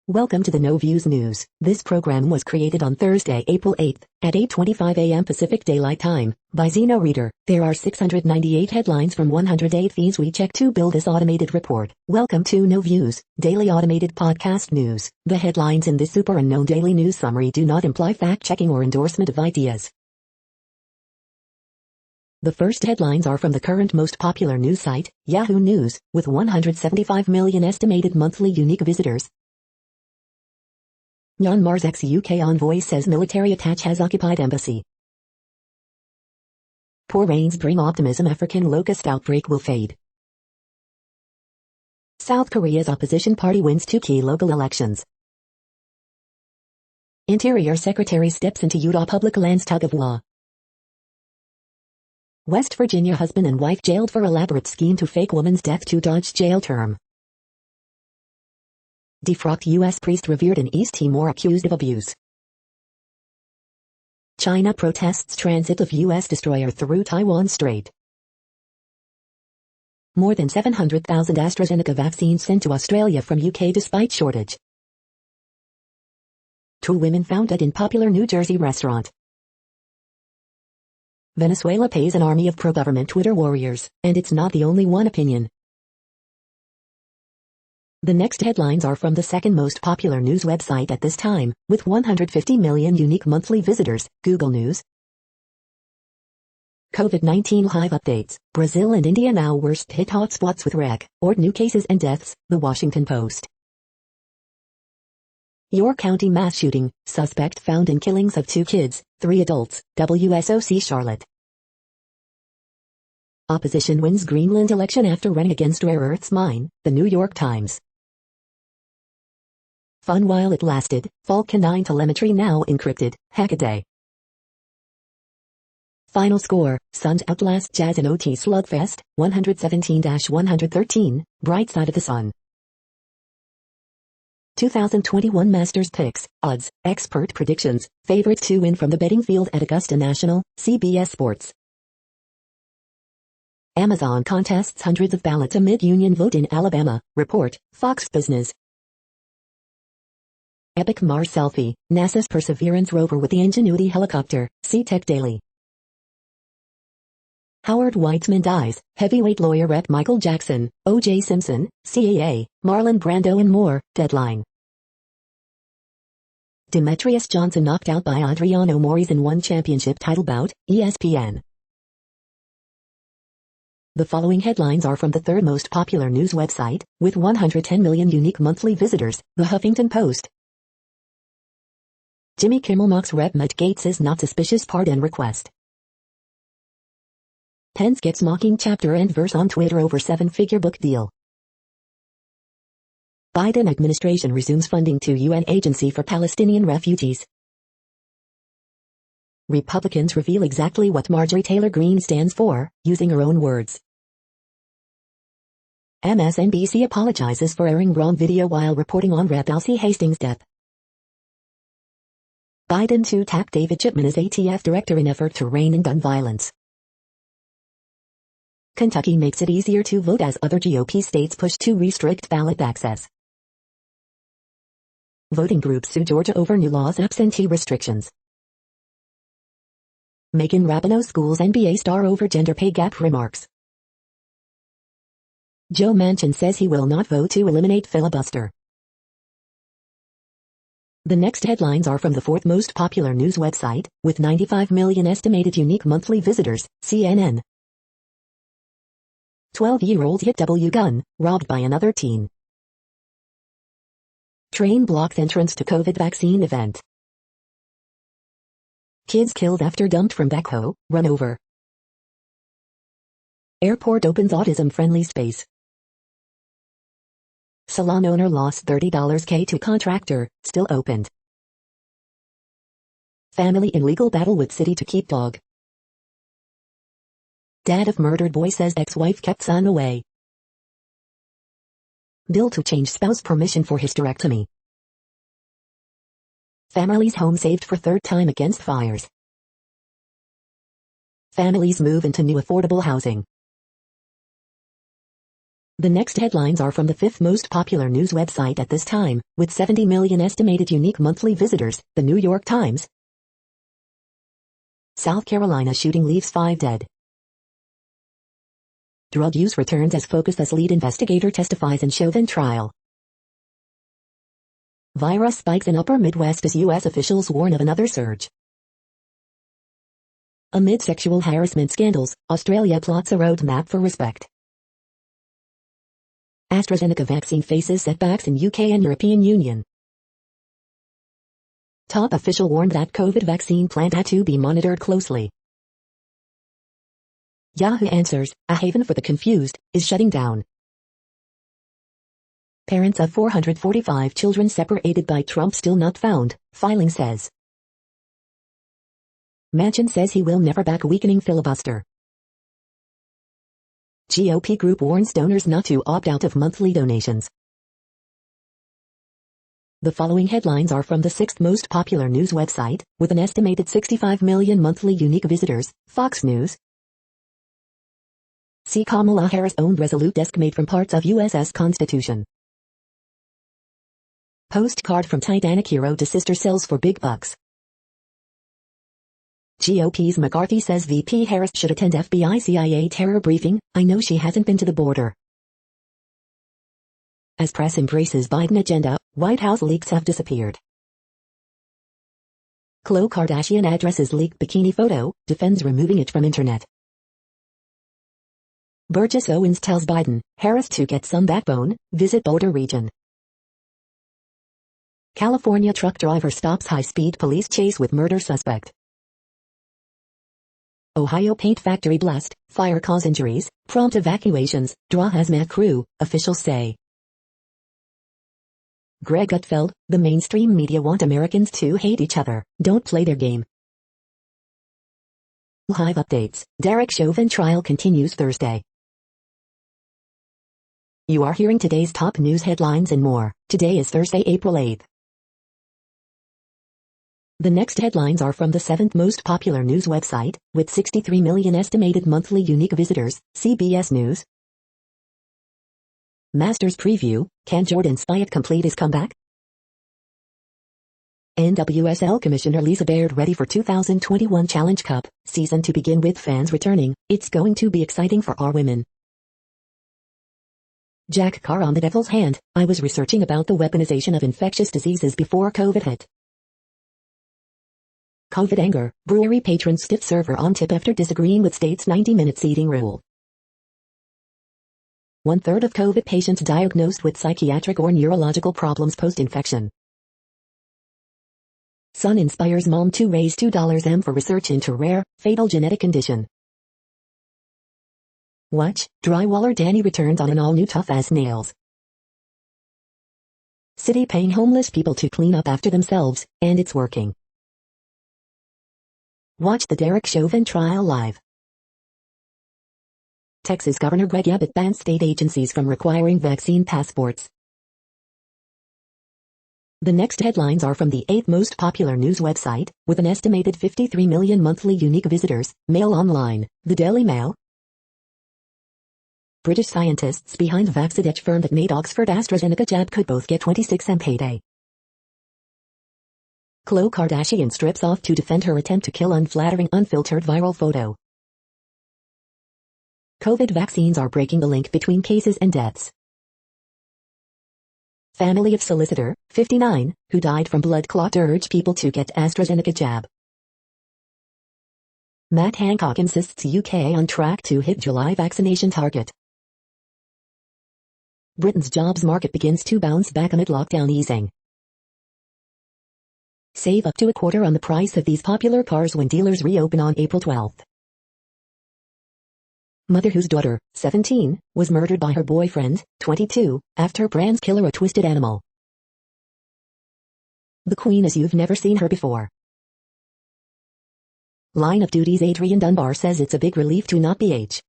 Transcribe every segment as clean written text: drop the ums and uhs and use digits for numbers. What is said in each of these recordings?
Welcome to the No Views News. This program was created on Thursday, April 8th, at 8:25 a.m. Pacific Daylight Time, by Zeno Reader. There are 698 headlines from 108 feeds we check to build this automated report. Welcome to No Views, daily automated podcast news. The headlines in this super unknown daily news summary do not imply fact-checking or endorsement of ideas. The first headlines are from the current most popular news site, Yahoo News, with 175 million estimated monthly unique visitors. Myanmar's ex-UK envoy says military attache has occupied embassy. Poor rains bring optimism, African locust outbreak will fade. South Korea's opposition party wins 2 key local elections. Interior Secretary steps into Utah public lands tug-of-war. West Virginia husband and wife jailed for elaborate scheme to fake woman's death to dodge jail term. Defrocked U.S. priest revered in East Timor accused of abuse. China protests transit of U.S. destroyer through Taiwan Strait. More than 700,000 AstraZeneca vaccines sent to Australia from UK despite shortage. 2 women found dead in popular New Jersey restaurant. Venezuela pays an army of pro-government Twitter warriors, and it's not the only one opinion. The next headlines are from the second most popular news website at this time, with 150 million unique monthly visitors, Google News. COVID-19 live updates, Brazil and India now worst hit hotspots with record new cases and deaths, The Washington Post. York County mass shooting, suspect found in killings of 2 kids, 3 adults, WSOC Charlotte. Opposition wins Greenland election after running against rare earths mine, The New York Times. Fun while it lasted, Falcon 9 telemetry now encrypted, hackaday. Final score, Suns outlast Jazz in OT slugfest, 117-113, bright side of the sun. 2021 Masters picks, odds, expert predictions, favorites to win from the betting field at Augusta National, CBS Sports. Amazon contests hundreds of ballots amid union vote in Alabama, report, Fox Business. Epic Mars selfie, NASA's Perseverance rover with the Ingenuity helicopter, see Tech Daily. Howard Weitzman dies, heavyweight lawyer rep Michael Jackson, O.J. Simpson, CAA, Marlon Brando and more, Deadline. Demetrius Johnson knocked out by Adriano Moraes in one championship title bout, ESPN. The following headlines are from the third most popular news website, with 110 million unique monthly visitors, The Huffington Post. Jimmy Kimmel mocks Rep Matt Gaetz' not suspicious pardon request. Pence gets mocking chapter and verse on Twitter over 7-figure book deal. Biden administration resumes funding to UN agency for Palestinian refugees. Republicans reveal exactly what Marjorie Taylor Greene stands for, using her own words. MSNBC apologizes for airing wrong video while reporting on Rep. Alcee Hastings' death. Biden to tap David Chipman as ATF director in effort to rein in gun violence. Kentucky makes it easier to vote as other GOP states push to restrict ballot access. Voting groups sue Georgia over new laws absentee restrictions. Megan Rapinoe schools NBA star over gender pay gap remarks. Joe Manchin says he will not vote to eliminate filibuster. The next headlines are from the fourth most popular news website, with 95 million estimated unique monthly visitors, CNN. 12-year-old hit W gun, robbed by another teen. Train blocks entrance to COVID vaccine event. Kids killed after dumped from backhoe, run over. Airport opens autism-friendly space. Salon owner lost $30K to contractor, still opened. Family in legal battle with city to keep dog. Dad of murdered boy says ex-wife kept son away. Bill to change spouse permission for hysterectomy. Family's home saved for 3rd time against fires. Families move into new affordable housing. The next headlines are from the fifth most popular news website at this time, with 70 million estimated unique monthly visitors, the New York Times. South Carolina shooting leaves 5 dead. Drug use returns as focus as lead investigator testifies in Chauvin trial. Virus spikes in upper Midwest as U.S. officials warn of another surge. Amid sexual harassment scandals, Australia plots a roadmap for respect. AstraZeneca vaccine faces setbacks in UK and European Union. Top official warned that COVID vaccine plant had to be monitored closely. Yahoo Answers, a haven for the confused, is shutting down. Parents of 445 children separated by Trump still not found, filing says. Manchin says he will never back weakening filibuster. GOP group warns donors not to opt out of monthly donations. The following headlines are from the sixth most popular news website, with an estimated 65 million monthly unique visitors, Fox News. See Kamala Harris-owned Resolute desk made from parts of USS Constitution. Postcard from Titanic hero to sister sells for big bucks. GOP's McCarthy says VP Harris should attend FBI CIA terror briefing. I know she hasn't been to the border. As press embraces Biden agenda, White House leaks have disappeared. Khloe Kardashian addresses leaked bikini photo, defends removing it from internet. Burgess Owens tells Biden, Harris to get some backbone, visit border region. California truck driver stops high-speed police chase with murder suspect. Ohio paint factory blast, fire cause injuries, prompt evacuations, draw hazmat crew, officials say. Greg Gutfeld, the mainstream media want Americans to hate each other, don't play their game. Live updates, Derek Chauvin trial continues Thursday. You are hearing today's top news headlines and more. Today is Thursday, April 8th. The next headlines are from the seventh most popular news website, with 63 million estimated monthly unique visitors, CBS News. Masters preview, can Jordan Spieth complete his comeback? NWSL Commissioner Lisa Baird ready for 2021 Challenge Cup season to begin with fans returning. It's going to be exciting for our women. Jack Carr on the devil's hand. I was researching about the weaponization of infectious diseases before COVID hit. COVID anger, brewery patrons stiff server on tip after disagreeing with state's 90-minute seating rule. 1/3 of COVID patients diagnosed with psychiatric or neurological problems post-infection. Son inspires mom to raise $2M for research into rare, fatal genetic condition. Watch, drywaller Danny returns on an all-new Tough as Nails. City paying homeless people to clean up after themselves, and it's working. Watch the Derek Chauvin trial live. Texas Governor Greg Abbott bans state agencies from requiring vaccine passports. The next headlines are from the eighth most popular news website, with an estimated 53 million monthly unique visitors, Mail Online, the Daily Mail. British scientists behind Vaxedech firm that made Oxford AstraZeneca jab could both get 26M payday. Khloe Kardashian strips off to defend her attempt to kill unflattering unfiltered viral photo. COVID vaccines are breaking the link between cases and deaths. Family of solicitor, 59, who died from blood clot urge people to get AstraZeneca jab. Matt Hancock insists UK on track to hit July vaccination target. Britain's jobs market begins to bounce back amid lockdown easing. Save up to a quarter on the price of these popular cars when dealers reopen on April 12th. Mother whose daughter, 17, was murdered by her boyfriend, 22, after brands killer a twisted animal. The Queen as you've never seen her before. Line of Duty's Adrian Dunbar says it's a big relief to not be H.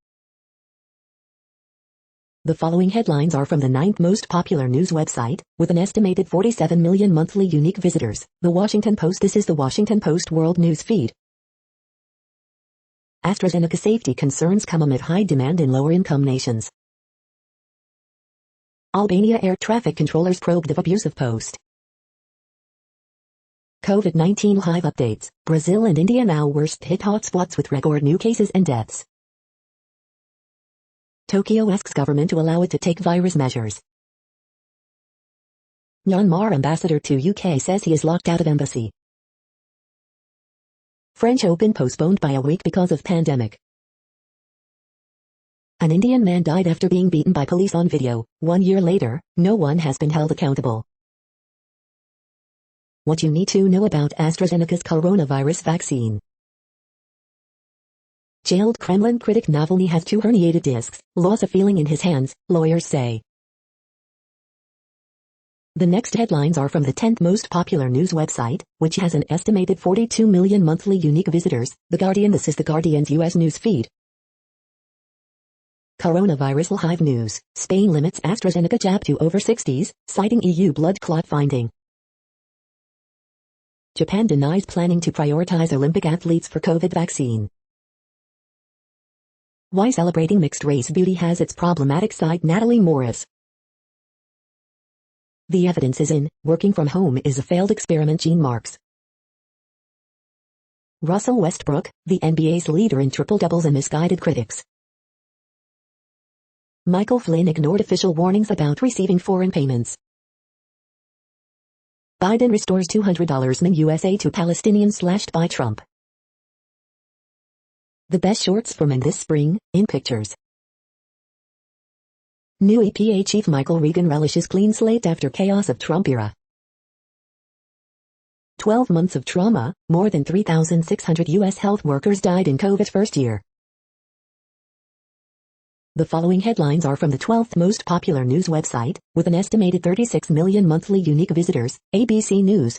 The following headlines are from the ninth most popular news website, with an estimated 47 million monthly unique visitors, The Washington Post. This is The Washington Post World News Feed. AstraZeneca safety concerns come amid high demand in lower-income nations. Albania air traffic controllers probed of abusive post. COVID-19 live updates. Brazil and India now worst hit hotspots with record new cases and deaths. Tokyo asks government to allow it to take virus measures. Myanmar ambassador to UK says he is locked out of embassy. French Open postponed by a week because of pandemic. An Indian man died after being beaten by police on video. 1 year later, no one has been held accountable. What you need to know about AstraZeneca's coronavirus vaccine. Jailed Kremlin critic Navalny has 2 herniated discs, loss of feeling in his hands, lawyers say. The next headlines are from the 10th most popular news website, which has an estimated 42 million monthly unique visitors. The Guardian. This is the Guardian's U.S. news feed. Coronavirus live news. Spain limits AstraZeneca jab to over 60s, citing EU blood clot finding. Japan denies planning to prioritize Olympic athletes for COVID vaccine. Why celebrating mixed race beauty has its problematic side. Natalie Morris. The evidence is in, working from home is a failed experiment. Gene Marks. Russell Westbrook, the NBA's leader in triple-doubles and misguided critics. Michael Flynn ignored official warnings about receiving foreign payments. Biden restores $200 min USA to Palestinians slashed by Trump. The best shorts for men this spring, in pictures. New EPA Chief Michael Regan relishes clean slate after chaos of Trump era. 12 months of trauma, more than 3,600 U.S. health workers died in COVID's first year. The following headlines are from the 12th most popular news website, with an estimated 36 million monthly unique visitors, ABC News.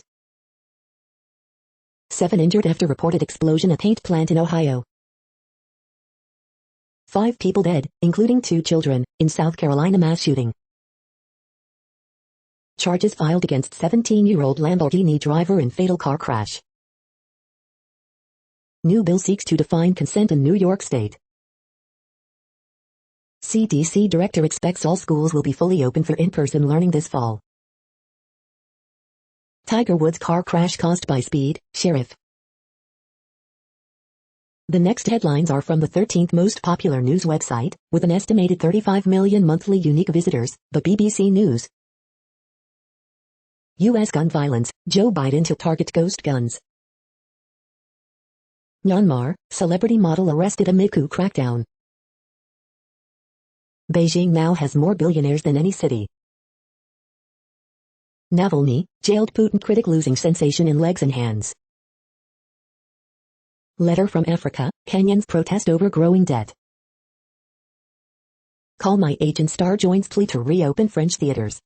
7 injured after reported explosion at paint plant in Ohio. 5 people dead, including 2 children, in South Carolina mass shooting. Charges filed against 17-year-old Lamborghini driver in fatal car crash. New bill seeks to define consent in New York State. CDC director expects all schools will be fully open for in-person learning this fall. Tiger Woods car crash caused by speed, sheriff. The next headlines are from the 13th most popular news website, with an estimated 35 million monthly unique visitors, the BBC News. U.S. gun violence, Joe Biden to target ghost guns. Myanmar, celebrity model arrested amid coup crackdown. Beijing now has more billionaires than any city. Navalny, jailed Putin critic losing sensation in legs and hands. Letter from Africa, Kenyans protest over growing debt. Call My Agent star joins plea to reopen French theaters.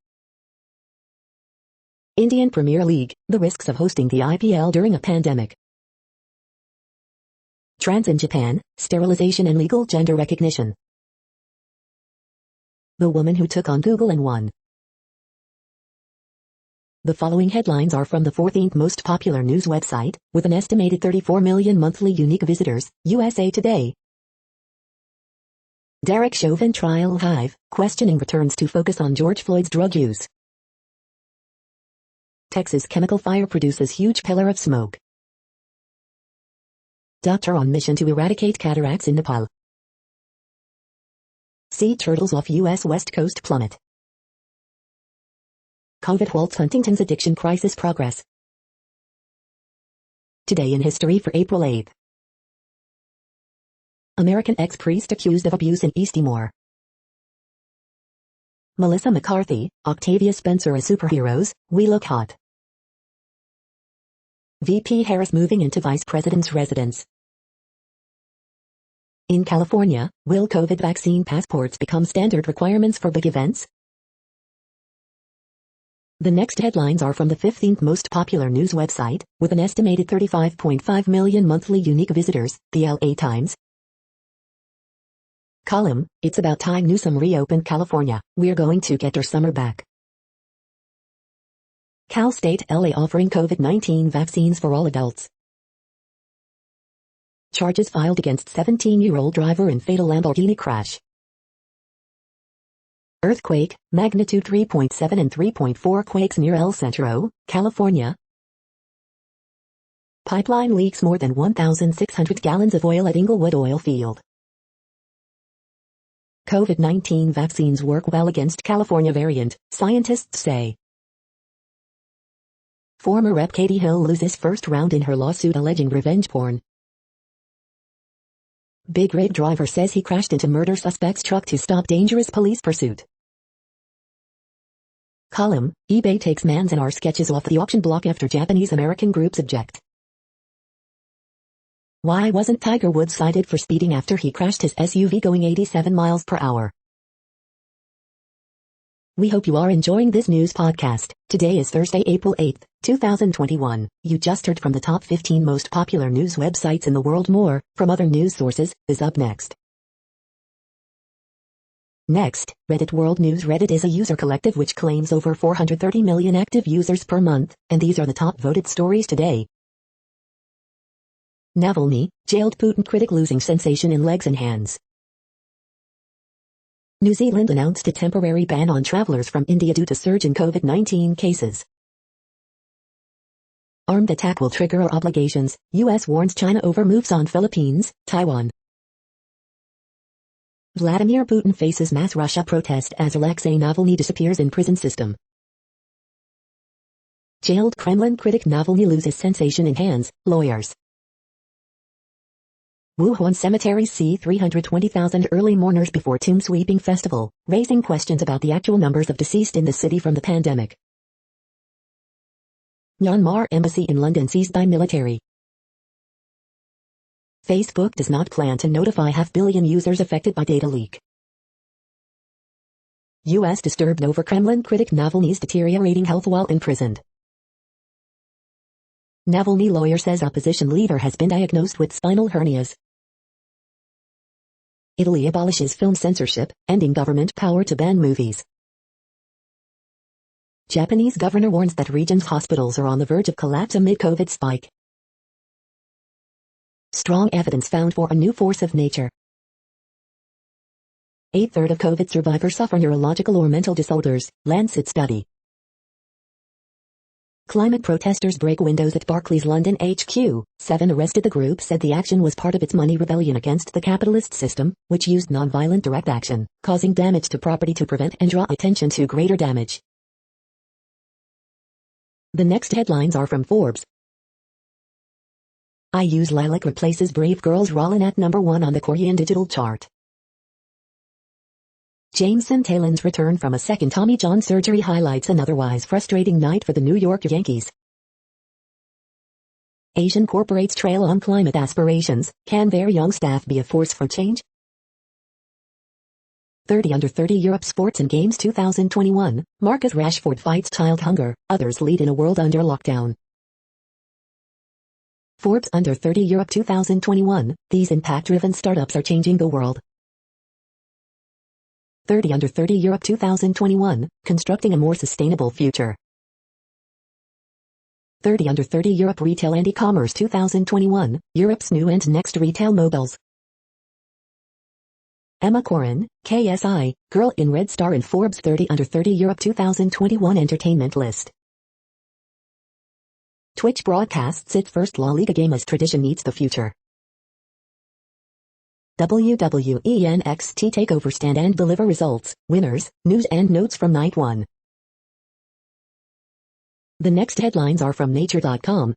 Indian Premier League, the risks of hosting the IPL during a pandemic. Trans in Japan, sterilization and legal gender recognition. The woman who took on Google and won. The following headlines are from the 14th most popular news website, with an estimated 34 million monthly unique visitors, USA Today. Derek Chauvin trial hive, questioning returns to focus on George Floyd's drug use. Texas chemical fire produces huge pillar of smoke. Doctor on mission to eradicate cataracts in Nepal. Sea turtles off U.S. West Coast plummet. COVID halts Huntington's addiction crisis progress. Today in history for April 8. American ex-priest accused of abuse in East Timor. Melissa McCarthy, Octavia Spencer as superheroes, we look hot. VP Harris moving into Vice President's residence. In California, will COVID vaccine passports become standard requirements for big events? The next headlines are from the 15th most popular news website, with an estimated 35.5 million monthly unique visitors, the LA Times. Column, it's about time Newsom reopened California, we're going to get our summer back. Cal State LA offering COVID-19 vaccines for all adults. Charges filed against 17-year-old driver in fatal Lamborghini crash. Earthquake, magnitude 3.7 and 3.4 quakes near El Centro, California. Pipeline leaks more than 1,600 gallons of oil at Inglewood oil field. COVID-19 vaccines work well against California variant, scientists say. Former Rep. Katie Hill loses first round in her lawsuit alleging revenge porn. Big rig driver says he crashed into murder suspect's truck to stop dangerous police pursuit. Column, eBay takes man's and our sketches off the auction block after Japanese-American groups object. Why wasn't Tiger Woods cited for speeding after he crashed his SUV going 87 miles per hour? We hope you are enjoying this news podcast. Today is Thursday, April 8, 2021. You just heard from the top 15 most popular news websites in the world. More, from other news sources, is up next. Next, Reddit World News. Reddit is a user collective which claims over 430 million active users per month, and these are the top voted stories today. Navalny, jailed Putin critic losing sensation in legs and hands. New Zealand announced a temporary ban on travelers from India due to surge in COVID-19 cases. Armed attack will trigger our obligations, U.S. warns China over moves on Philippines, Taiwan. Vladimir Putin faces mass Russia protest as Alexei Navalny disappears in prison system. Jailed Kremlin critic Navalny loses sensation in hands, lawyers. Wuhan cemeteries see 320,000 early mourners before tomb sweeping festival, raising questions about the actual numbers of deceased in the city from the pandemic. Myanmar embassy in London seized by military. Facebook does not plan to notify half-billion users affected by data leak. U.S. disturbed over Kremlin critic Navalny's deteriorating health while imprisoned. Navalny lawyer says opposition leader has been diagnosed with spinal hernias. Italy abolishes film censorship, ending government power to ban movies. Japanese governor warns that region's hospitals are on the verge of collapse amid COVID spike. Strong evidence found for a new force of nature. 1/3 of COVID survivors suffer neurological or mental disorders, Lancet study. Climate protesters break windows at Barclays London HQ. 7 arrested. The group said the action was part of its money rebellion against the capitalist system, which used non-violent direct action, causing damage to property to prevent and draw attention to greater damage. The next headlines are from Forbes. I Use Lilac replaces Brave Girls Rollin' at number 1 on the Korean digital chart. Jameson Taylor's return from a second Tommy John surgery highlights an otherwise frustrating night for the New York Yankees. Asian corporates trail on climate aspirations. Can their young staff be a force for change? 30 under 30 Europe Sports and Games 2021, Marcus Rashford fights child hunger, others lead in a world under lockdown. Forbes Under 30 Europe 2021, these impact-driven startups are changing the world. 30 Under 30 Europe 2021, constructing a more sustainable future. 30 Under 30 Europe Retail and E-commerce 2021, Europe's new and next retail mobiles. Emma Corrin, KSI, Girl in Red star in Forbes 30 Under 30 Europe 2021 entertainment list. Twitch broadcasts its first La Liga game as tradition meets the future. WWE NXT TakeOver stand and deliver results, winners, news and notes from night 1. The next headlines are from Nature.com.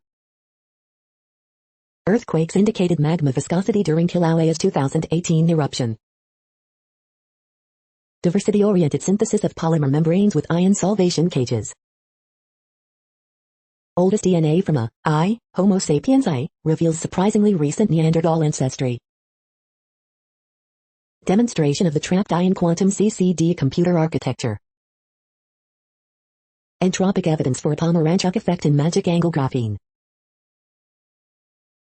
Earthquakes indicated magma viscosity during Kilauea's 2018 eruption. Diversity-oriented synthesis of polymer membranes with ion solvation cages. Oldest DNA from Homo sapiens reveals surprisingly recent Neanderthal ancestry. Demonstration of the trapped ion quantum CCD computer architecture. Entropic evidence for a Pomeranchuk effect in magic angle graphene.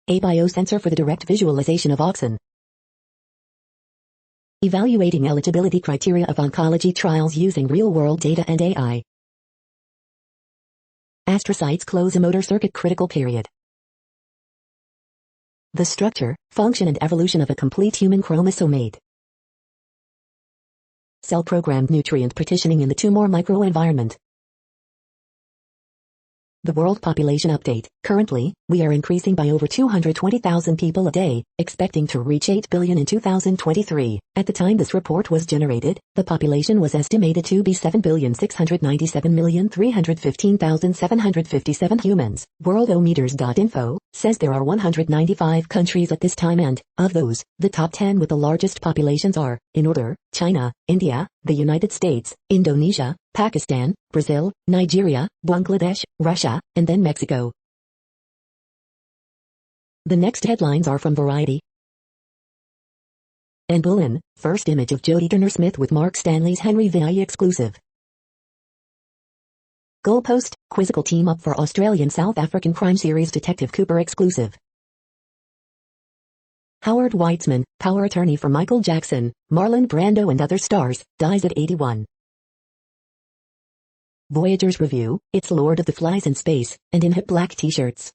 A biosensor for the direct visualization of oxen. Evaluating eligibility criteria of oncology trials using real-world data and AI. Astrocytes close a motor circuit critical period. The structure, function and evolution of a complete human chromosome 8. cell-programmed nutrient partitioning in the tumor microenvironment. The World Population Update. Currently, we are increasing by over 220,000 people a day, expecting to reach 8 billion in 2023. At the time this report was generated, the population was estimated to be 7,697,315,757 humans. Worldometers.info says there are 195 countries at this time and, of those, the top 10 with the largest populations are, in order, China, India, the United States, Indonesia, Pakistan, Brazil, Nigeria, Bangladesh, Russia, and then Mexico. The next headlines are from Variety and Bulletin. First image of Jodie Turner-Smith with Mark Stanley's Henry VI exclusive. Goalpost, quizzical team up for Australian-South African crime series Detective Cooper exclusive. Howard Weitzman, power attorney for Michael Jackson, Marlon Brando and other stars, dies at 81. Voyager's review, it's Lord of the Flies in space, and in hip black t-shirts.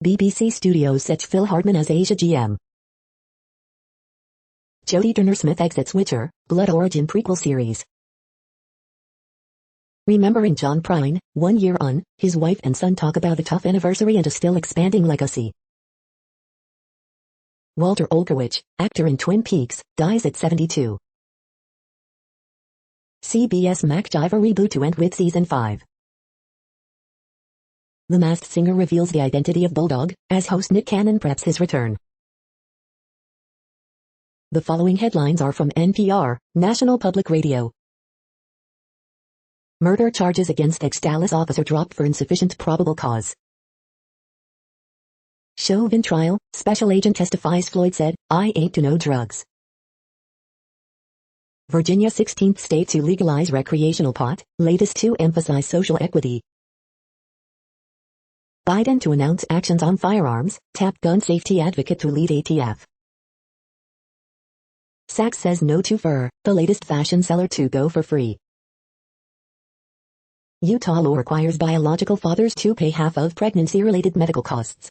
BBC Studios sets Phil Hartman as Asia GM. Jodie Turner-Smith exits Witcher, Blood Origin prequel series. Remembering John Prine, 1 year on, his wife and son talk about a tough anniversary and a still expanding legacy. Walter Olkowicz, actor in Twin Peaks, dies at 72. CBS MacGyver reboot to end with Season 5. The Masked Singer reveals the identity of Bulldog, as host Nick Cannon preps his return. The following headlines are from NPR, National Public Radio. Murder charges against ex-Dallas officer dropped for insufficient probable cause. Chauvin trial, special agent testifies Floyd said, "I ain't to no drugs." Virginia 16th state to legalize recreational pot, latest to emphasize social equity. Biden to announce actions on firearms, tap gun safety advocate to lead ATF. Saks says no to fur, the latest fashion seller to go for free. Utah law requires biological fathers to pay half of pregnancy-related medical costs.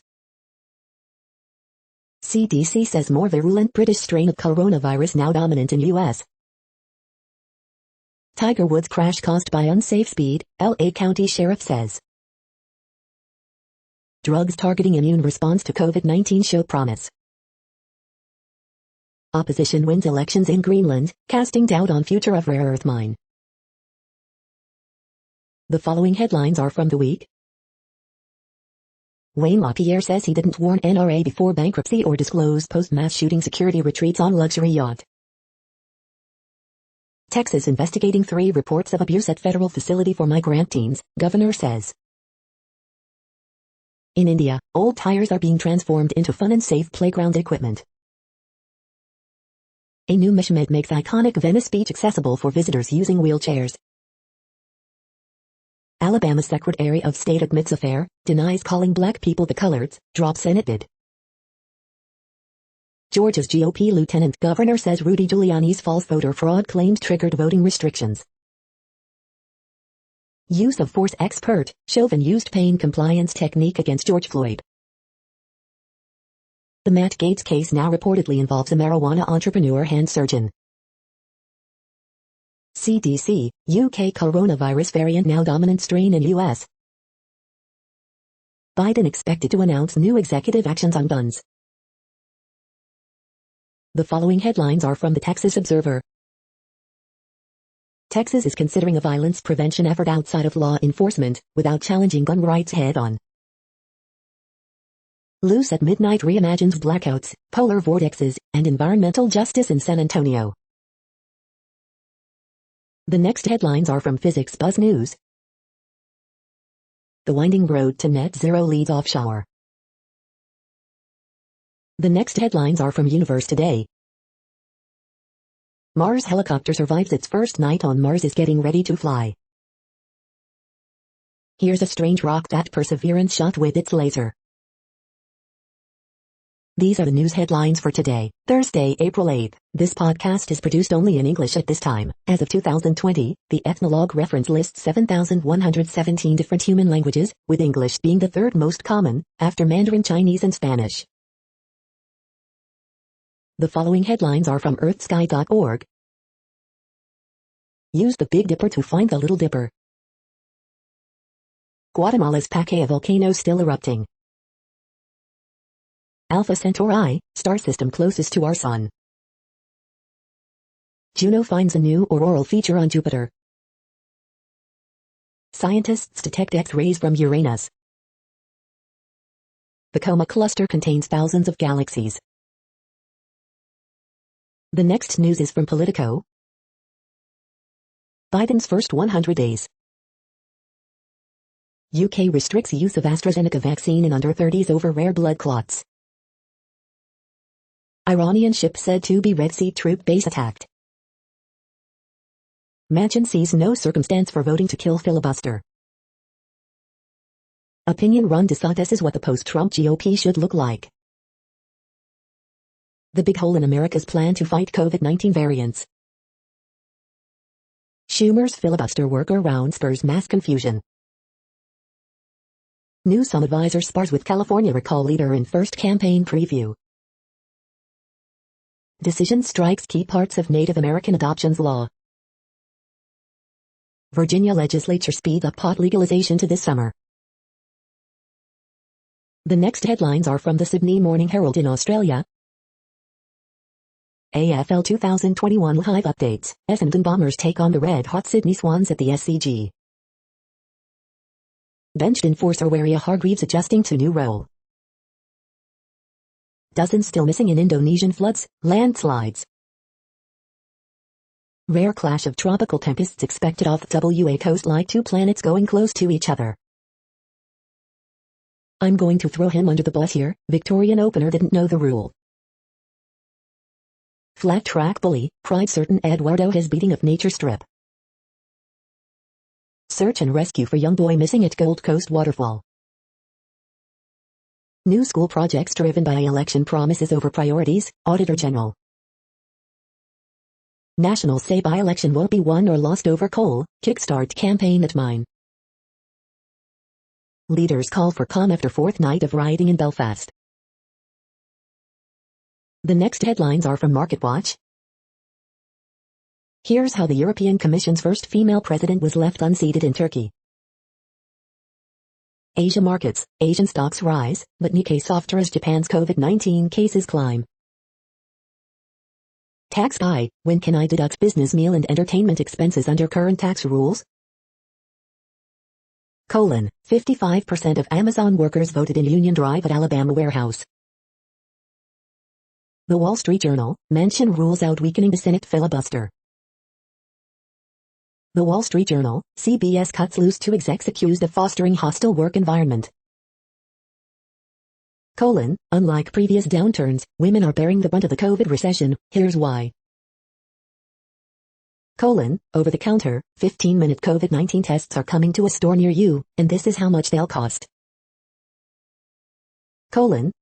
CDC says more virulent British strain of coronavirus now dominant in U.S. Tiger Woods crash caused by unsafe speed, L.A. County Sheriff says. Drugs targeting immune response to COVID-19 show promise. Opposition wins elections in Greenland, casting doubt on future of rare earth mine. The following headlines are from The Week. Wayne LaPierre says he didn't warn NRA before bankruptcy or disclose post-mass shooting security retreats on luxury yacht. Texas investigating 3 reports of abuse at federal facility for migrant teens, governor says. In India, old tires are being transformed into fun and safe playground equipment. A new Mishmed makes iconic Venice Beach accessible for visitors using wheelchairs. Alabama Secretary of State admits affair, denies calling black people the coloreds, drops Senate bid. Georgia's GOP lieutenant governor says Rudy Giuliani's false voter fraud claims triggered voting restrictions. Use of force expert, Chauvin used pain compliance technique against George Floyd. The Matt Gaetz case now reportedly involves a marijuana entrepreneur hand surgeon. CDC, UK coronavirus variant now dominant strain in US. Biden expected to announce new executive actions on guns. The following headlines are from the Texas Observer. Texas is considering a violence prevention effort outside of law enforcement, without challenging gun rights head-on. Loose at Midnight reimagines blackouts, polar vortexes, and environmental justice in San Antonio. The next headlines are from Physics Buzz News. The winding road to net zero leads offshore. The next headlines are from Universe Today. Mars helicopter survives its first night on Mars is getting ready to fly. Here's a strange rock that Perseverance shot with its laser. These are the news headlines for today, Thursday, April 8th. This podcast is produced only in English at this time. As of 2020, the Ethnologue reference lists 7,117 different human languages, with English being the third most common, after Mandarin Chinese and Spanish. The following headlines are from earthsky.org. Use the Big Dipper to find the Little Dipper. Guatemala's Pacaya volcano still erupting. Alpha Centauri, star system closest to our sun. Juno finds a new auroral feature on Jupiter. Scientists detect X-rays from Uranus. The Coma cluster contains thousands of galaxies. The next news is from Politico. Biden's first 100 days. UK restricts use of AstraZeneca vaccine in under 30s over rare blood clots. Iranian ship said to be Red Sea troop base attacked. Manchin sees no circumstance for voting to kill filibuster. Opinion run DeSantis is what the post-Trump GOP should look like. The big hole in America's plan to fight COVID-19 variants. Schumer's filibuster workaround spurs mass confusion. Newsom advisor spars with California recall leader in first campaign preview. Decision strikes key parts of Native American adoptions law. Virginia legislature speeds up pot legalization to this summer. The next headlines are from the Sydney Morning Herald in Australia. AFL 2021 Live updates. Essendon Bombers take on the red-hot Sydney Swans at the SCG. Benched enforcer Waria Hargreaves adjusting to new role. Dozens still missing in Indonesian floods, landslides. Rare clash of tropical tempests expected off the WA coast like two planets going close to each other. I'm going to throw him under the bus here. Victorian opener didn't know the rule. Flat track bully, cried certain Eduardo his beating of nature strip. Search and rescue for young boy missing at Gold Coast waterfall. New school projects driven by election promises over priorities, Auditor General. Nationals say by-election won't be won or lost over coal, kickstart campaign at mine. Leaders call for calm after fourth night of rioting in Belfast. The next headlines are from MarketWatch. Here's how the European Commission's first female president was left unseated in Turkey. Asia markets, Asian stocks rise, but Nikkei softer as Japan's COVID-19 cases climb. Tax guy, when can I deduct business meal and entertainment expenses under current tax rules? 55% of Amazon workers voted in Union Drive at Alabama warehouse. The Wall Street Journal, Manchin rules out weakening the Senate filibuster. The Wall Street Journal, CBS cuts loose two execs accused of fostering hostile work environment. Unlike previous downturns, women are bearing the brunt of the COVID recession, here's why. Over-the-counter, 15-minute COVID-19 tests are coming to a store near you, and this is how much they'll cost.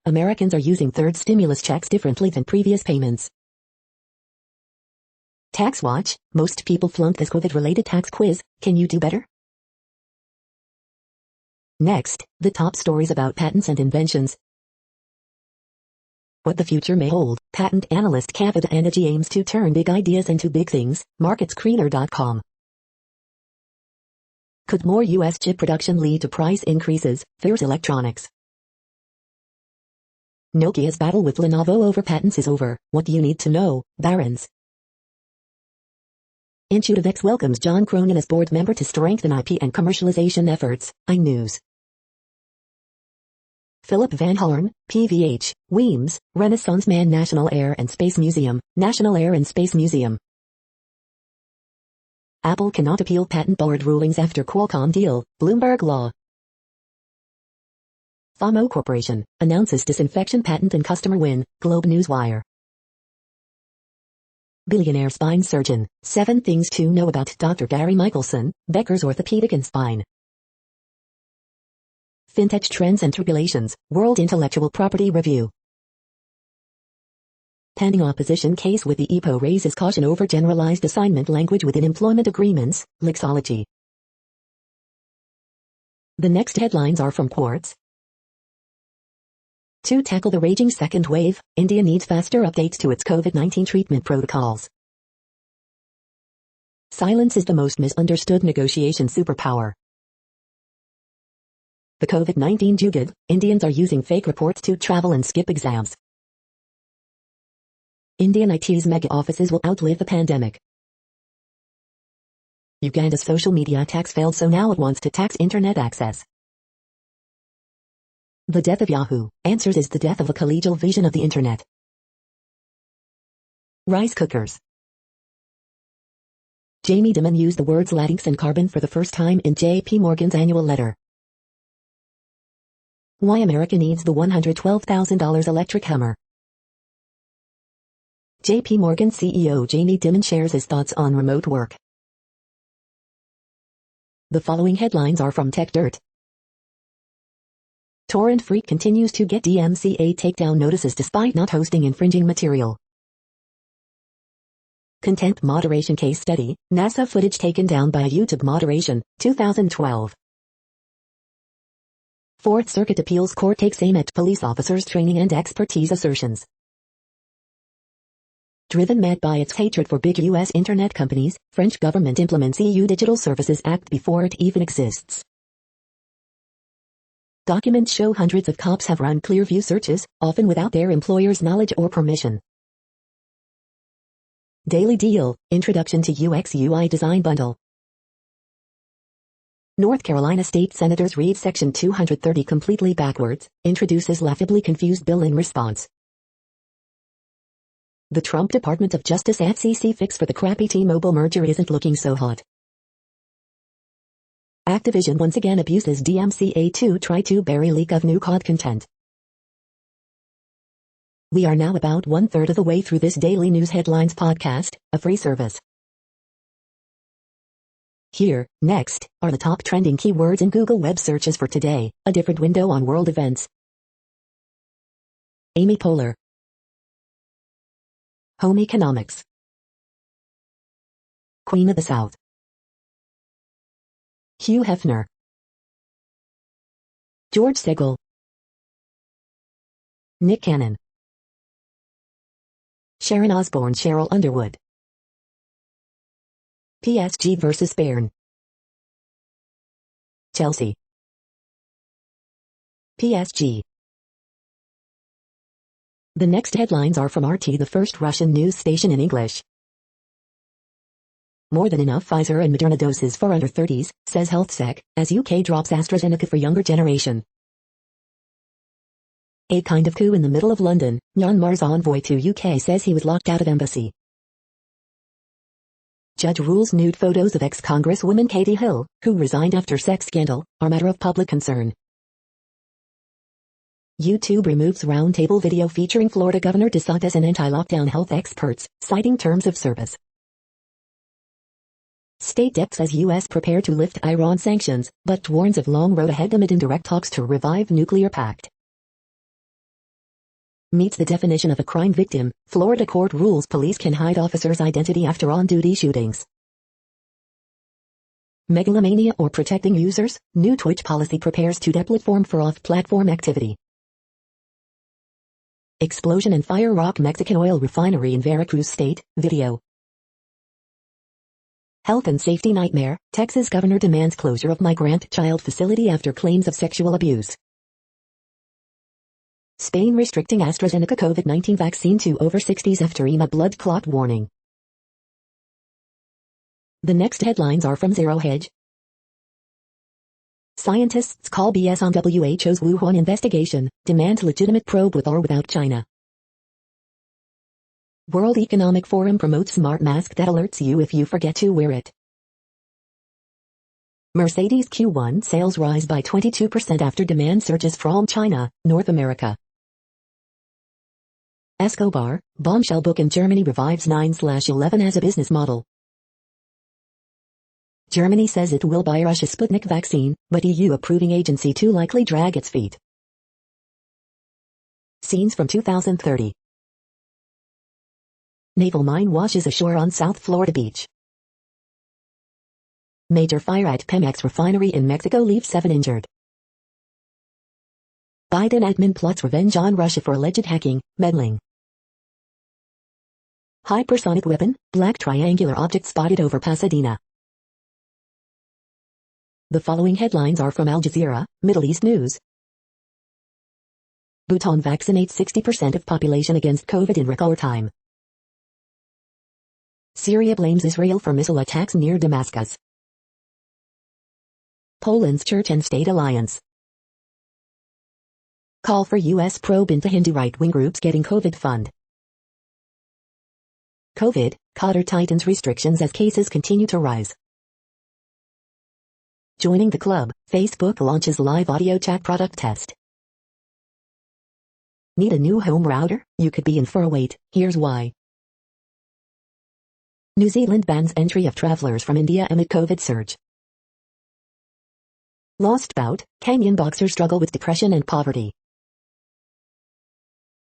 Americans are using third stimulus checks differently than previous payments. Tax Watch, most people flunked this COVID-related tax quiz, can you do better? Next, the top stories about patents and inventions. What the future may hold, patent analyst Kavita Energy aims to turn big ideas into big things, MarketScreener.com. Could more U.S. chip production lead to price increases, fears Electronics. Nokia's battle with Lenovo over patents is over, what do you need to know, Barron's. Intuitivex welcomes John Cronin as board member to strengthen IP and commercialization efforts, iNews. Philip Van Horn, PVH, Weems, Renaissance Man National Air and Space Museum, National Air and Space Museum. Apple cannot appeal patent board rulings after Qualcomm deal, Bloomberg Law. Famo Corporation, announces disinfection patent and customer win, Globe Newswire. Billionaire spine surgeon, 7 things to know about Dr. Gary Michelson, Becker's Orthopedic and Spine. Fintech Trends and Tribulations, World Intellectual Property Review. Pending opposition case with the EPO raises caution over generalized assignment language within employment agreements, Lexology. The next headlines are from Quartz. To tackle the raging second wave, India needs faster updates to its COVID-19 treatment protocols. Silence is the most misunderstood negotiation superpower. The COVID-19 jugaad, Indians are using fake reports to travel and skip exams. Indian IT's mega offices will outlive the pandemic. Uganda's social media tax failed, so now it wants to tax internet access. The death of Yahoo Answers is the death of a collegial vision of the internet. Rice cookers. Jamie Dimon used the words latinx and carbon for the first time in J.P. Morgan's annual letter. Why America needs the $112,000 electric Hummer. J.P. Morgan CEO Jamie Dimon shares his thoughts on remote work. The following headlines are from TechDirt. Torrent Freak continues to get DMCA takedown notices despite not hosting infringing material. Content moderation case study, NASA footage taken down by YouTube moderation, 2012. Fourth Circuit Appeals Court takes aim at police officers' training and expertise assertions. Driven mad by its hatred for big U.S. internet companies, French government implements EU Digital Services Act before it even exists. Documents show hundreds of cops have run Clearview searches, often without their employer's knowledge or permission. Daily Deal, Introduction to UX UI Design Bundle. North Carolina State Senators read Section 230 completely backwards, introduces laughably confused bill in response. The Trump Department of Justice FCC fix for the crappy T-Mobile merger isn't looking so hot. Activision once again abuses DMCA to try to bury leak of new COD content. We are now about 1/3 of the way through this daily news headlines podcast, a free service. Here, next, are the top trending keywords in Google web searches for today, a different window on world events. Amy Poehler. Home economics. Queen of the South. Hugh Hefner. George Segel. Nick Cannon. Sharon Osbourne, Cheryl Underwood. PSG vs Bayern. Chelsea. PSG. The next headlines are from RT, the first Russian news station in English. More than enough Pfizer and Moderna doses for under 30s, says HealthSec, as UK drops AstraZeneca for younger generation. A kind of coup in the middle of London, Myanmar's envoy to UK says he was locked out of embassy. Judge rules nude photos of ex-Congresswoman Katie Hill, who resigned after sex scandal, are matter of public concern. YouTube removes roundtable video featuring Florida Governor DeSantis and anti-lockdown health experts, citing terms of service. State Dep says U.S. prepared to lift Iran sanctions, but warns of long road ahead amid indirect talks to revive nuclear pact. Meets the definition of a crime victim, Florida court rules police can hide officer's identity after on-duty shootings. Megalomania or protecting users, new Twitch policy prepares to deplatform for off-platform activity. Explosion and fire rock Mexican oil refinery in Veracruz State, video. Health and safety nightmare, Texas governor demands closure of migrant child facility after claims of sexual abuse. Spain restricting AstraZeneca COVID-19 vaccine to over 60s after EMA blood clot warning. The next headlines are from Zero Hedge. Scientists call BS on WHO's Wuhan investigation, demand legitimate probe with or without China. World Economic Forum promotes smart mask that alerts you if you forget to wear it. Mercedes Q1 sales rise by 22% after demand surges from China, North America. Escobar, bombshell book in Germany revives 9/11 as a business model. Germany says it will buy Russia's Sputnik vaccine, but EU approving agency too likely drag its feet. Scenes from 2030. Naval mine washes ashore on South Florida beach. Major fire at Pemex refinery in Mexico leaves 7 injured. Biden admin plots revenge on Russia for alleged hacking, meddling. Hypersonic weapon, black triangular object spotted over Pasadena. The following headlines are from Al Jazeera, Middle East News. Bhutan vaccinates 60% of population against COVID in record time. Syria blames Israel for missile attacks near Damascus. Poland's Church and State Alliance. Call for U.S. probe into Hindu right-wing groups getting COVID fund. COVID, Qatar tightens restrictions as cases continue to rise. Joining the club, Facebook launches live audio chat product test. Need a new home router? You could be in for a wait, here's why. New Zealand bans entry of travelers from India amid COVID surge. Lost bout, Kenyan boxers struggle with depression and poverty.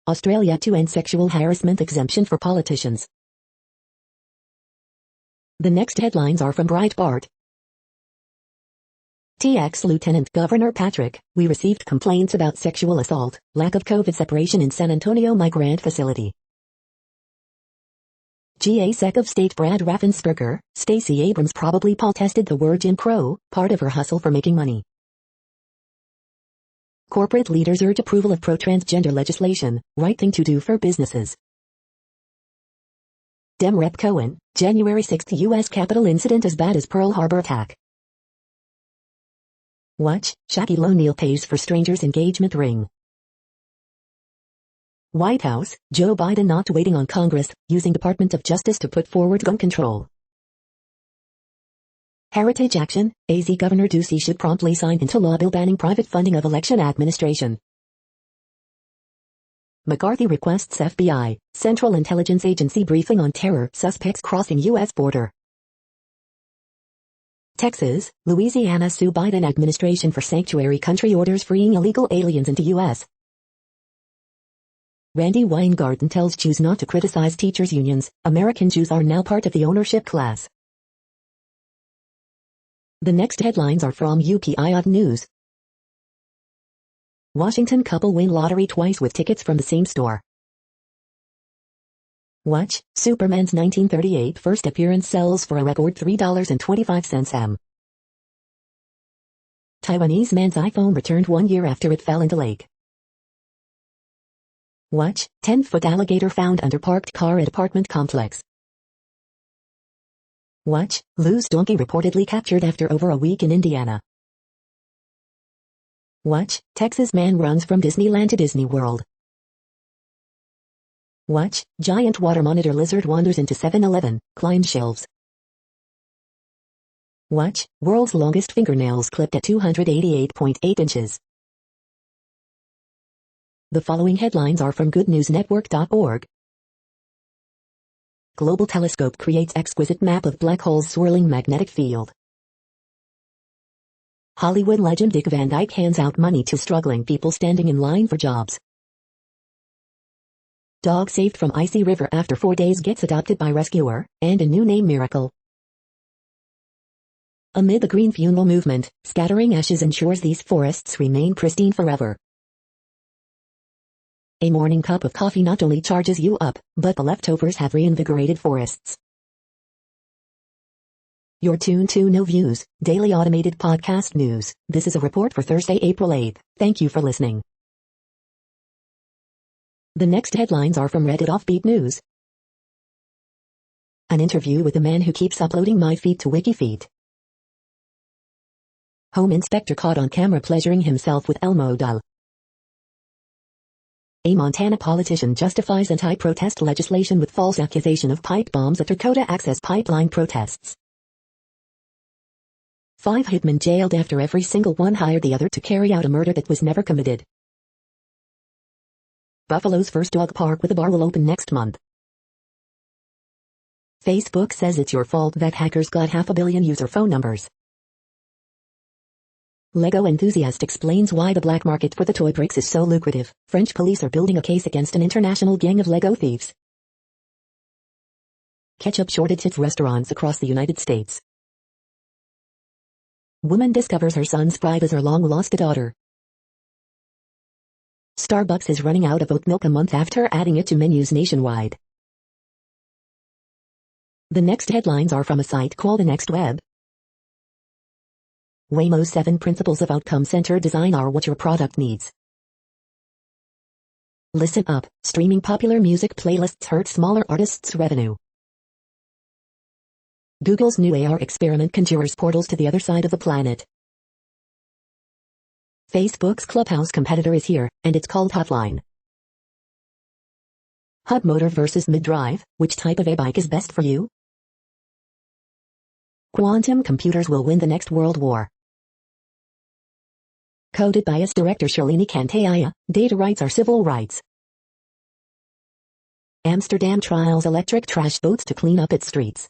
Australia to end sexual harassment exemption for politicians. The next headlines are from Breitbart. TX Lieutenant Governor Patrick, we received complaints about sexual assault, lack of COVID separation in San Antonio migrant facility. GA Sec of State Brad Raffensperger, Stacey Abrams probably Paul-tested the word Jim Crow, part of her hustle for making money. Corporate leaders urge approval of pro-transgender legislation, right thing to do for businesses. Dem Rep Cohen, January 6 U.S. Capitol incident as bad as Pearl Harbor attack. Watch, Shaquille O'Neal pays for stranger's engagement ring. White House, Joe Biden not waiting on Congress, using Department of Justice to put forward gun control. Heritage Action, AZ Governor Ducey should promptly sign into law bill banning private funding of election administration. McCarthy requests FBI, Central Intelligence Agency briefing on terror suspects crossing U.S. border. Texas, Louisiana sue Biden administration for sanctuary country orders freeing illegal aliens into U.S. Randy Weingarten tells Jews not to criticize teachers' unions. American Jews are now part of the ownership class. The next headlines are from UPI News. Washington couple win lottery twice with tickets from the same store. Watch, Superman's 1938 first appearance sells for a record $3.25. Taiwanese man's iPhone returned 1 year after it fell into lake. Watch, 10-foot alligator found under parked car at apartment complex. Watch, loose donkey reportedly captured after over a week in Indiana. Watch, Texas man runs from Disneyland to Disney World. Watch, giant water monitor lizard wanders into 7-Eleven, climbs shelves. Watch, world's longest fingernails clipped at 288.8 inches. The following headlines are from goodnewsnetwork.org. Global telescope creates exquisite map of black hole's swirling magnetic field. Hollywood legend Dick Van Dyke hands out money to struggling people standing in line for jobs. Dog saved from icy river after 4 days gets adopted by rescuer, and a new name miracle. Amid the green funeral movement, scattering ashes ensures these forests remain pristine forever. A morning cup of coffee not only charges you up, but the leftovers have reinvigorated forests. You're tuned to No Views, daily automated podcast news. This is a report for Thursday, April 8th. Thank you for listening. The next headlines are from Reddit Offbeat News. An interview with the man who keeps uploading my feed to WikiFeet. Home inspector caught on camera pleasuring himself with Elmo doll. A Montana politician justifies anti-protest legislation with false accusation of pipe bombs at Dakota Access Pipeline protests. 5 hitmen jailed after every single one hired the other to carry out a murder that was never committed. Buffalo's first dog park with a bar will open next month. Facebook says it's your fault that hackers got 500 million user phone numbers. Lego enthusiast explains why the black market for the toy bricks is so lucrative. French police are building a case against an international gang of Lego thieves. Ketchup shortage hits restaurants across the United States. Woman discovers her son's bride as her long-lost daughter. Starbucks is running out of oat milk a month after adding it to menus nationwide. The next headlines are from a site called The Next Web. Waymo's 7 principles of outcome-centered design are what your product needs. Listen up, streaming popular music playlists hurt smaller artists' revenue. Google's new AR experiment conjures portals to the other side of the planet. Facebook's Clubhouse competitor is here, and it's called Hotline. Hub motor versus mid-drive, which type of e-bike is best for you? Quantum computers will win the next world war. Coded bias director Shalini Kantayya, data rights are civil rights. Amsterdam trials electric trash boats to clean up its streets.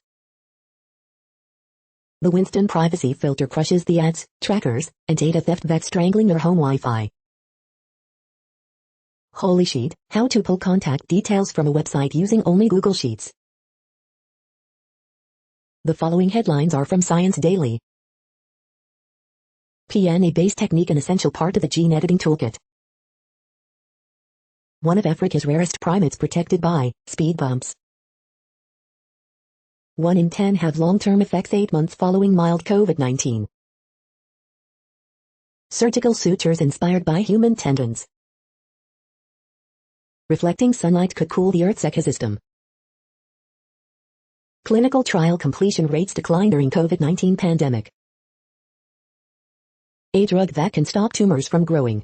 The Winston privacy filter crushes the ads, trackers, and data theft that's strangling your home Wi-Fi. Holy shit, how to pull contact details from a website using only Google Sheets. The following headlines are from Science Daily. PNA-based technique an essential part of the gene editing toolkit. One of Africa's rarest primates protected by speed bumps. 1 in 10 have long-term effects 8 months following mild COVID-19. Surgical sutures inspired by human tendons. Reflecting sunlight could cool the Earth's ecosystem. Clinical trial completion rates decline during COVID-19 pandemic. A drug that can stop tumors from growing.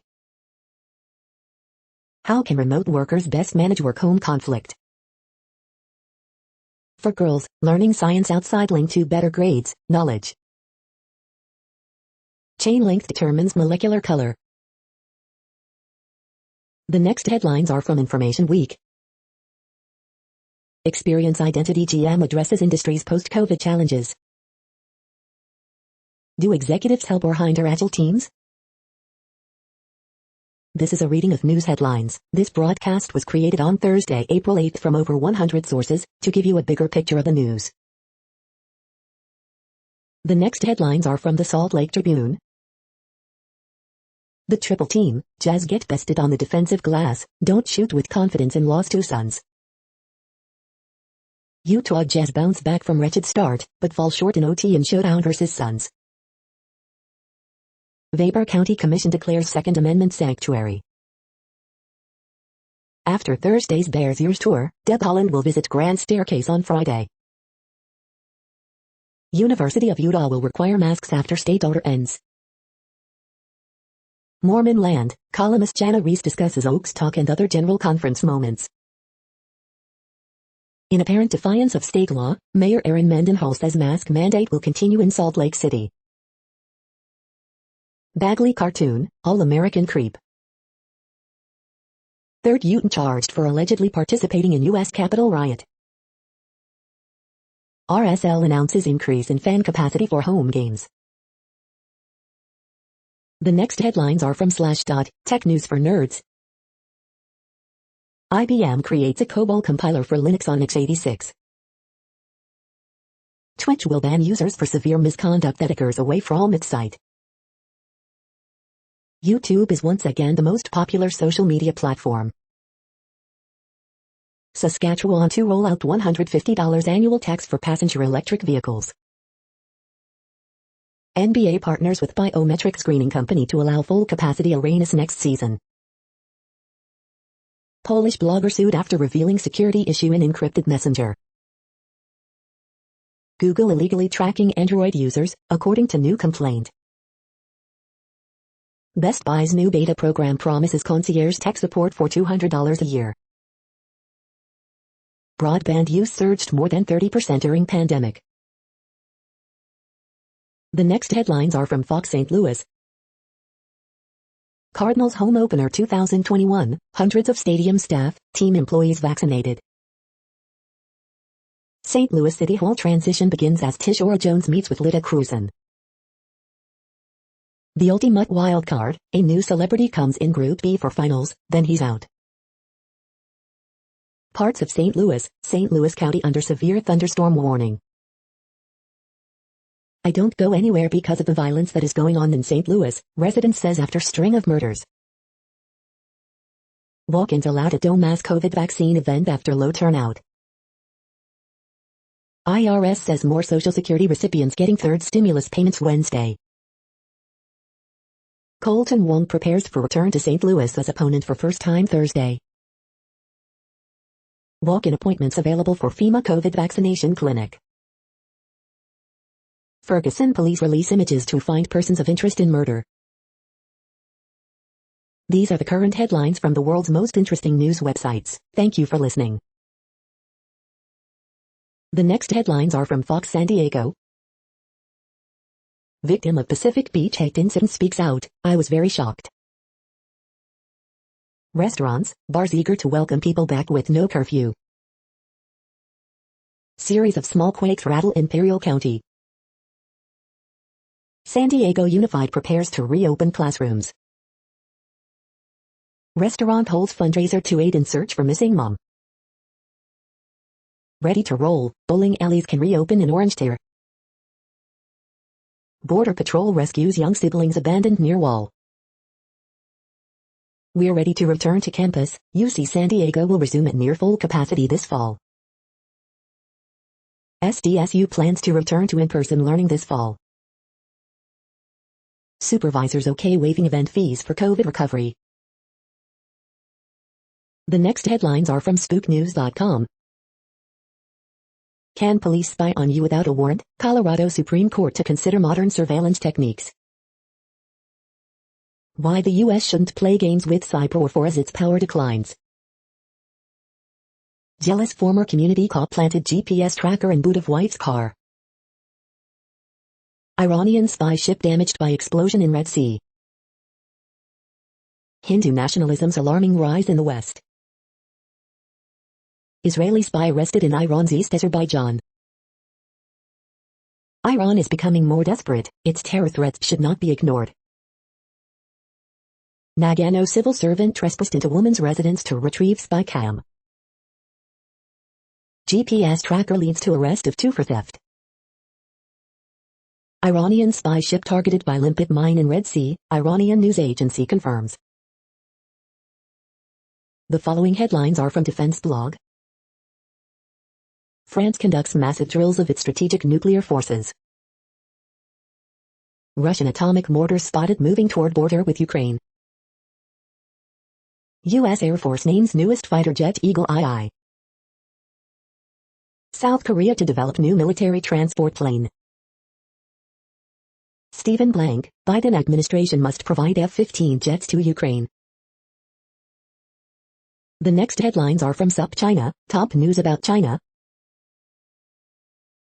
How can remote workers best manage work-home conflict? For girls, learning science outside link to better grades, knowledge. Chain length determines molecular color. The next headlines are from Information Week. Experience Identity GM addresses industry's post-COVID challenges. Do executives help or hinder agile teams? This is a reading of news headlines. This broadcast was created on Thursday, April 8th from over 100 sources to give you a bigger picture of the news. The next headlines are from the Salt Lake Tribune. The triple team, Jazz get bested on the defensive glass, don't shoot with confidence and lost 2 Suns. Utah Jazz bounce back from wretched start, but fall short in OT in showdown versus Suns. Weber County Commission declares Second Amendment sanctuary. After Thursday's Bears Years Tour, Deb Holland will visit Grand Staircase on Friday. University of Utah will require masks after state order ends. Mormon Land, columnist Jana Reese discusses Oaks Talk and other general conference moments. In apparent defiance of state law, Mayor Aaron Mendenhall says mask mandate will continue in Salt Lake City. Bagley cartoon, All-American Creep. Third Utah charged for allegedly participating in U.S. Capitol riot. RSL announces increase in fan capacity for home games. The next headlines are from Slashdot, Tech News for Nerds. IBM creates a COBOL compiler for Linux on x86. Twitch will ban users for severe misconduct that occurs away from its site. YouTube is once again the most popular social media platform. Saskatchewan to roll out $150 annual tax for passenger electric vehicles. NBA partners with biometric screening company to allow full capacity arenas next season. Polish blogger sued after revealing security issue in encrypted messenger. Google illegally tracking Android users, according to new complaint. Best Buy's new beta program promises concierge tech support for $200 a year. Broadband use surged more than 30% during pandemic. The next headlines are from Fox St. Louis. Cardinals home opener 2021, hundreds of stadium staff, team employees vaccinated. St. Louis City Hall transition begins as Tishora Jones meets with Lyda Cruzan. The ultimate wildcard, a new celebrity comes in Group B for finals, then he's out. Parts of St. Louis County under severe thunderstorm warning. I don't go anywhere because of the violence that is going on in St. Louis, resident says after string of murders. Walk-ins allowed at Dome mass COVID vaccine event after low turnout. IRS says more Social Security recipients getting third stimulus payments Wednesday. Colton Wong prepares for return to St. Louis as opponent for first time Thursday. Walk-in appointments available for FEMA COVID vaccination clinic. Ferguson police release images to find persons of interest in murder. These are the current headlines from the world's most interesting news websites. Thank you for listening. The next headlines are from Fox San Diego. Victim of Pacific Beach hate incident speaks out, "I was very shocked." Restaurants, bars eager to welcome people back with no curfew. Series of small quakes rattle Imperial County. San Diego Unified prepares to reopen classrooms. Restaurant holds fundraiser to aid in search for missing mom. Ready to roll, bowling alleys can reopen in Orange Tier. Border Patrol rescues young siblings abandoned near wall. We're ready to return to campus. UC San Diego will resume at near full capacity this fall. SDSU plans to return to in-person learning this fall. Supervisors okay waiving event fees for COVID recovery. The next headlines are from spooknews.com. Can police spy on you without a warrant? Colorado Supreme Court to consider modern surveillance techniques. Why the U.S. shouldn't play games with cyber warfare as its power declines. Jealous former community cop planted GPS tracker in boot of wife's car. Iranian spy ship damaged by explosion in Red Sea. Hindu nationalism's alarming rise in the West. Israeli spy arrested in Iran's East Azerbaijan. Iran is becoming more desperate, its terror threats should not be ignored. Nagano civil servant trespassed into woman's residence to retrieve spy cam. GPS tracker leads to arrest of two for theft. Iranian spy ship targeted by limpet mine in Red Sea, Iranian news agency confirms. The following headlines are from Defense Blog. France conducts massive drills of its strategic nuclear forces. Russian atomic mortars spotted moving toward border with Ukraine. U.S. Air Force names newest fighter jet Eagle II. South Korea to develop new military transport plane. Stephen Blank, Biden administration must provide F-15 jets to Ukraine. The next headlines are from SupChina, top news about China.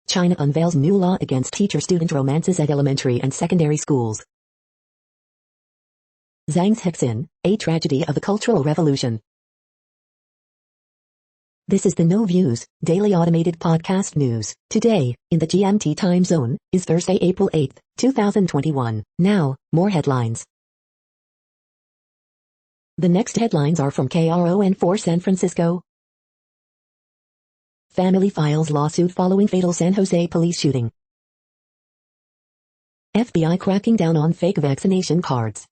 China unveils new law against teacher-student romances at elementary and secondary schools. Zhang Hexin, a tragedy of the Cultural Revolution. This is the No Views, daily automated podcast news. Today, in the GMT time zone, is Thursday, April 8, 2021. Now, more headlines. The next headlines are from KRON4 San Francisco. Family files lawsuit following fatal San Jose police shooting. FBI cracking down on fake vaccination cards.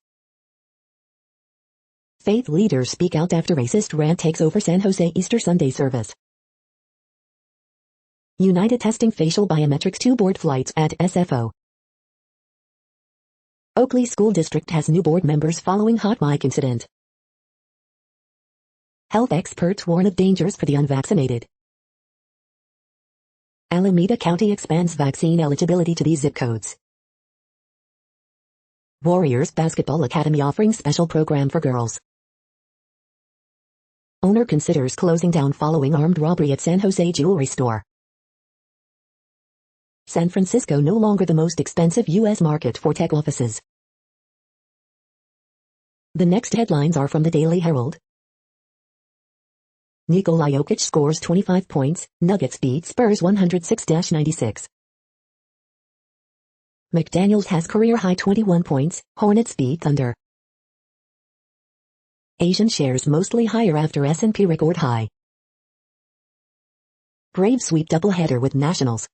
Faith leaders speak out after racist rant takes over San Jose Easter Sunday service. United testing facial biometrics to board flights at SFO. Oakley School District has new board members following hot mic incident. Health experts warn of dangers for the unvaccinated. Alameda County expands vaccine eligibility to these zip codes. Warriors Basketball Academy offering special program for girls. Owner considers closing down following armed robbery at San Jose jewelry store. San Francisco no longer the most expensive U.S. market for tech offices. The next headlines are from the Daily Herald. Nikola Jokic scores 25 points, Nuggets beat Spurs 106-96. McDaniels has career-high 21 points, Hornets beat Thunder. Asian shares mostly higher after S&P record high. Braves sweep doubleheader with Nationals.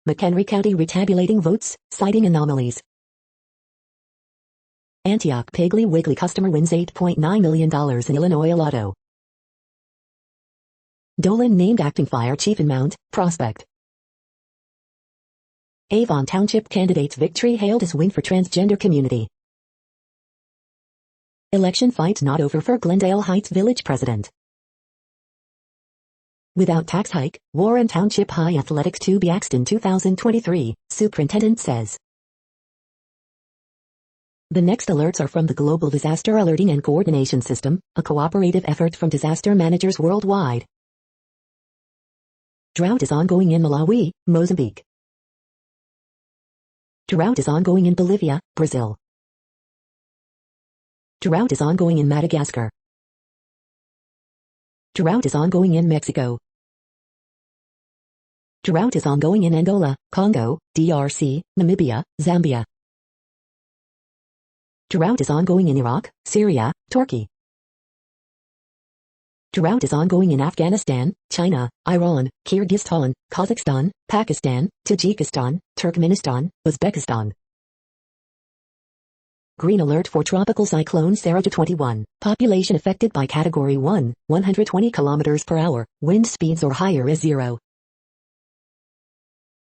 McHenry County retabulating votes, citing anomalies. Antioch Piggly Wiggly customer wins $8.9 million in Illinois Lotto. Dolan named acting fire chief in Mount Prospect. Avon Township candidate's victory hailed as win for transgender community. Election fight not over for Glendale Heights Village president. Without tax hike, Warren Township High athletics to be axed in 2023, superintendent says. The next alerts are from the Global Disaster Alerting and Coordination System, a cooperative effort from disaster managers worldwide. Drought is ongoing in Malawi, Mozambique. Drought is ongoing in Bolivia, Brazil. Drought is ongoing in Madagascar. Drought is ongoing in Mexico. Drought is ongoing in Angola, Congo, DRC, Namibia, Zambia. Drought is ongoing in Iraq, Syria, Turkey. Drought is ongoing in Afghanistan, China, Iran, Kyrgyzstan, Kazakhstan, Pakistan, Tajikistan, Turkmenistan, Uzbekistan. Green alert for tropical cyclone Sarah to 21. Population affected by Category 1, 120 km per hour, wind speeds or higher is 0.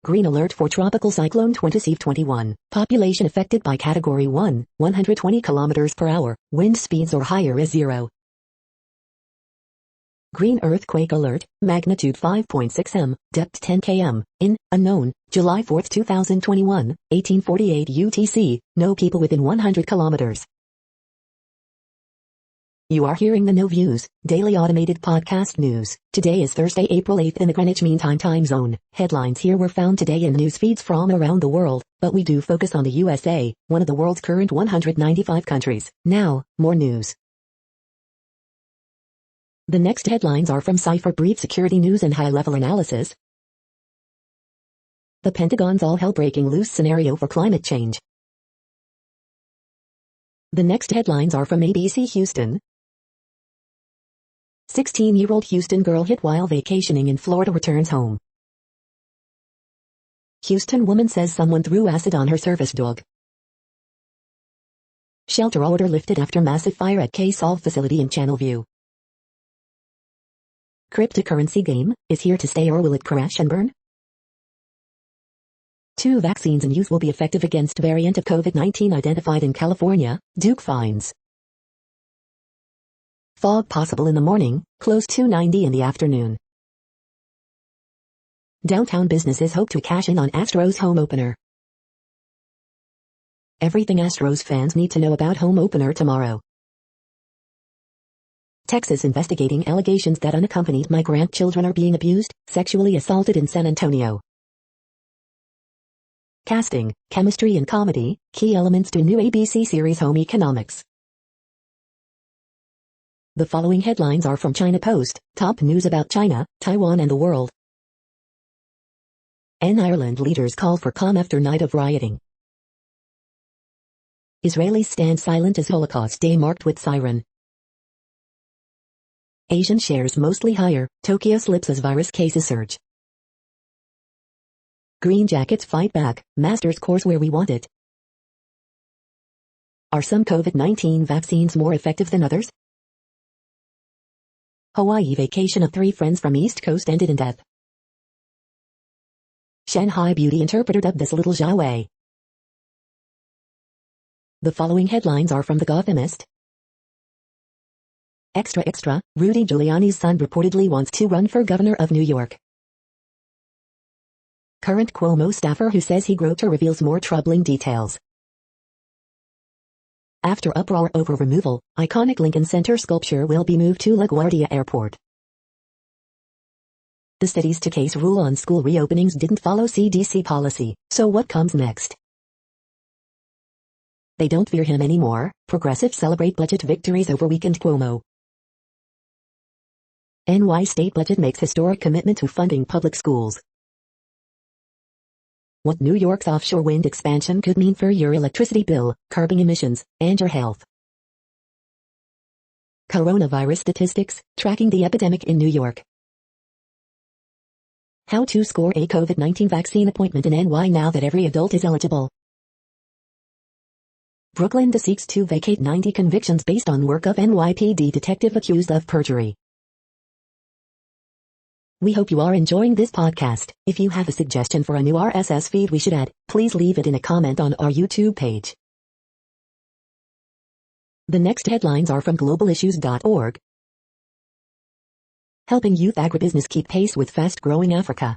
Green alert for tropical cyclone 21. Population affected by Category 1, 120 km per hour, wind speeds or higher is 0. Green earthquake alert, magnitude 5.6 m, depth 10 km, in, unknown, July 4, 2021, 1848 UTC, no people within 100 kilometers. You are hearing the No Views, daily automated podcast news. Today is Thursday, April 8th in the Greenwich Mean Time zone. Headlines here were found today in news feeds from around the world, but we do focus on the USA, one of the world's current 195 countries. Now, more news. The next headlines are from Cypher Brief Security News and High-Level Analysis. The Pentagon's all-hell breaking loose scenario for climate change. The next headlines are from ABC Houston. 16-year-old Houston girl hit while vacationing in Florida returns home. Houston woman says someone threw acid on her service dog. Shelter order lifted after massive fire at K-Solve facility in Channelview. Cryptocurrency game, is here to stay or will it crash and burn? 2 vaccines in use will be effective against variant of COVID-19 identified in California, Duke finds. Fog possible in the morning, close to 90 in the afternoon. Downtown businesses hope to cash in on Astros home opener. Everything Astros fans need to know about home opener tomorrow. Texas investigating allegations that unaccompanied migrant children are being abused, sexually assaulted in San Antonio. Casting, chemistry and comedy, key elements to new ABC series Home Economics. The following headlines are from China Post, top news about China, Taiwan and the world. Ireland leaders call for calm after night of rioting. Israelis stand silent as Holocaust Day marked with siren. Asian shares mostly higher, Tokyo slips as virus cases surge. Green jackets fight back, master's course where we want it. Are some COVID-19 vaccines more effective than others? Hawaii vacation of 3 friends from East Coast ended in death. Shanghai beauty interpreter dubbed this little Zhao Wei. The following headlines are from The Gothamist. Extra, Rudy Giuliani's son reportedly wants to run for governor of New York. Current Cuomo staffer who says he groped her reveals more troubling details. After uproar over removal, iconic Lincoln Center sculpture will be moved to LaGuardia Airport. The city's two-case rule on school reopenings didn't follow CDC policy, so what comes next? They don't fear him anymore, progressives celebrate budget victories over weakened Cuomo. NY state budget makes historic commitment to funding public schools. What New York's offshore wind expansion could mean for your electricity bill, curbing emissions, and your health. Coronavirus statistics, tracking the epidemic in New York. How to score a COVID-19 vaccine appointment in NY now that every adult is eligible. Brooklyn seeks to vacate 90 convictions based on work of NYPD detective accused of perjury. We hope you are enjoying this podcast. If you have a suggestion for a new RSS feed we should add, please leave it in a comment on our YouTube page. The next headlines are from globalissues.org. Helping youth agribusiness keep pace with fast-growing Africa.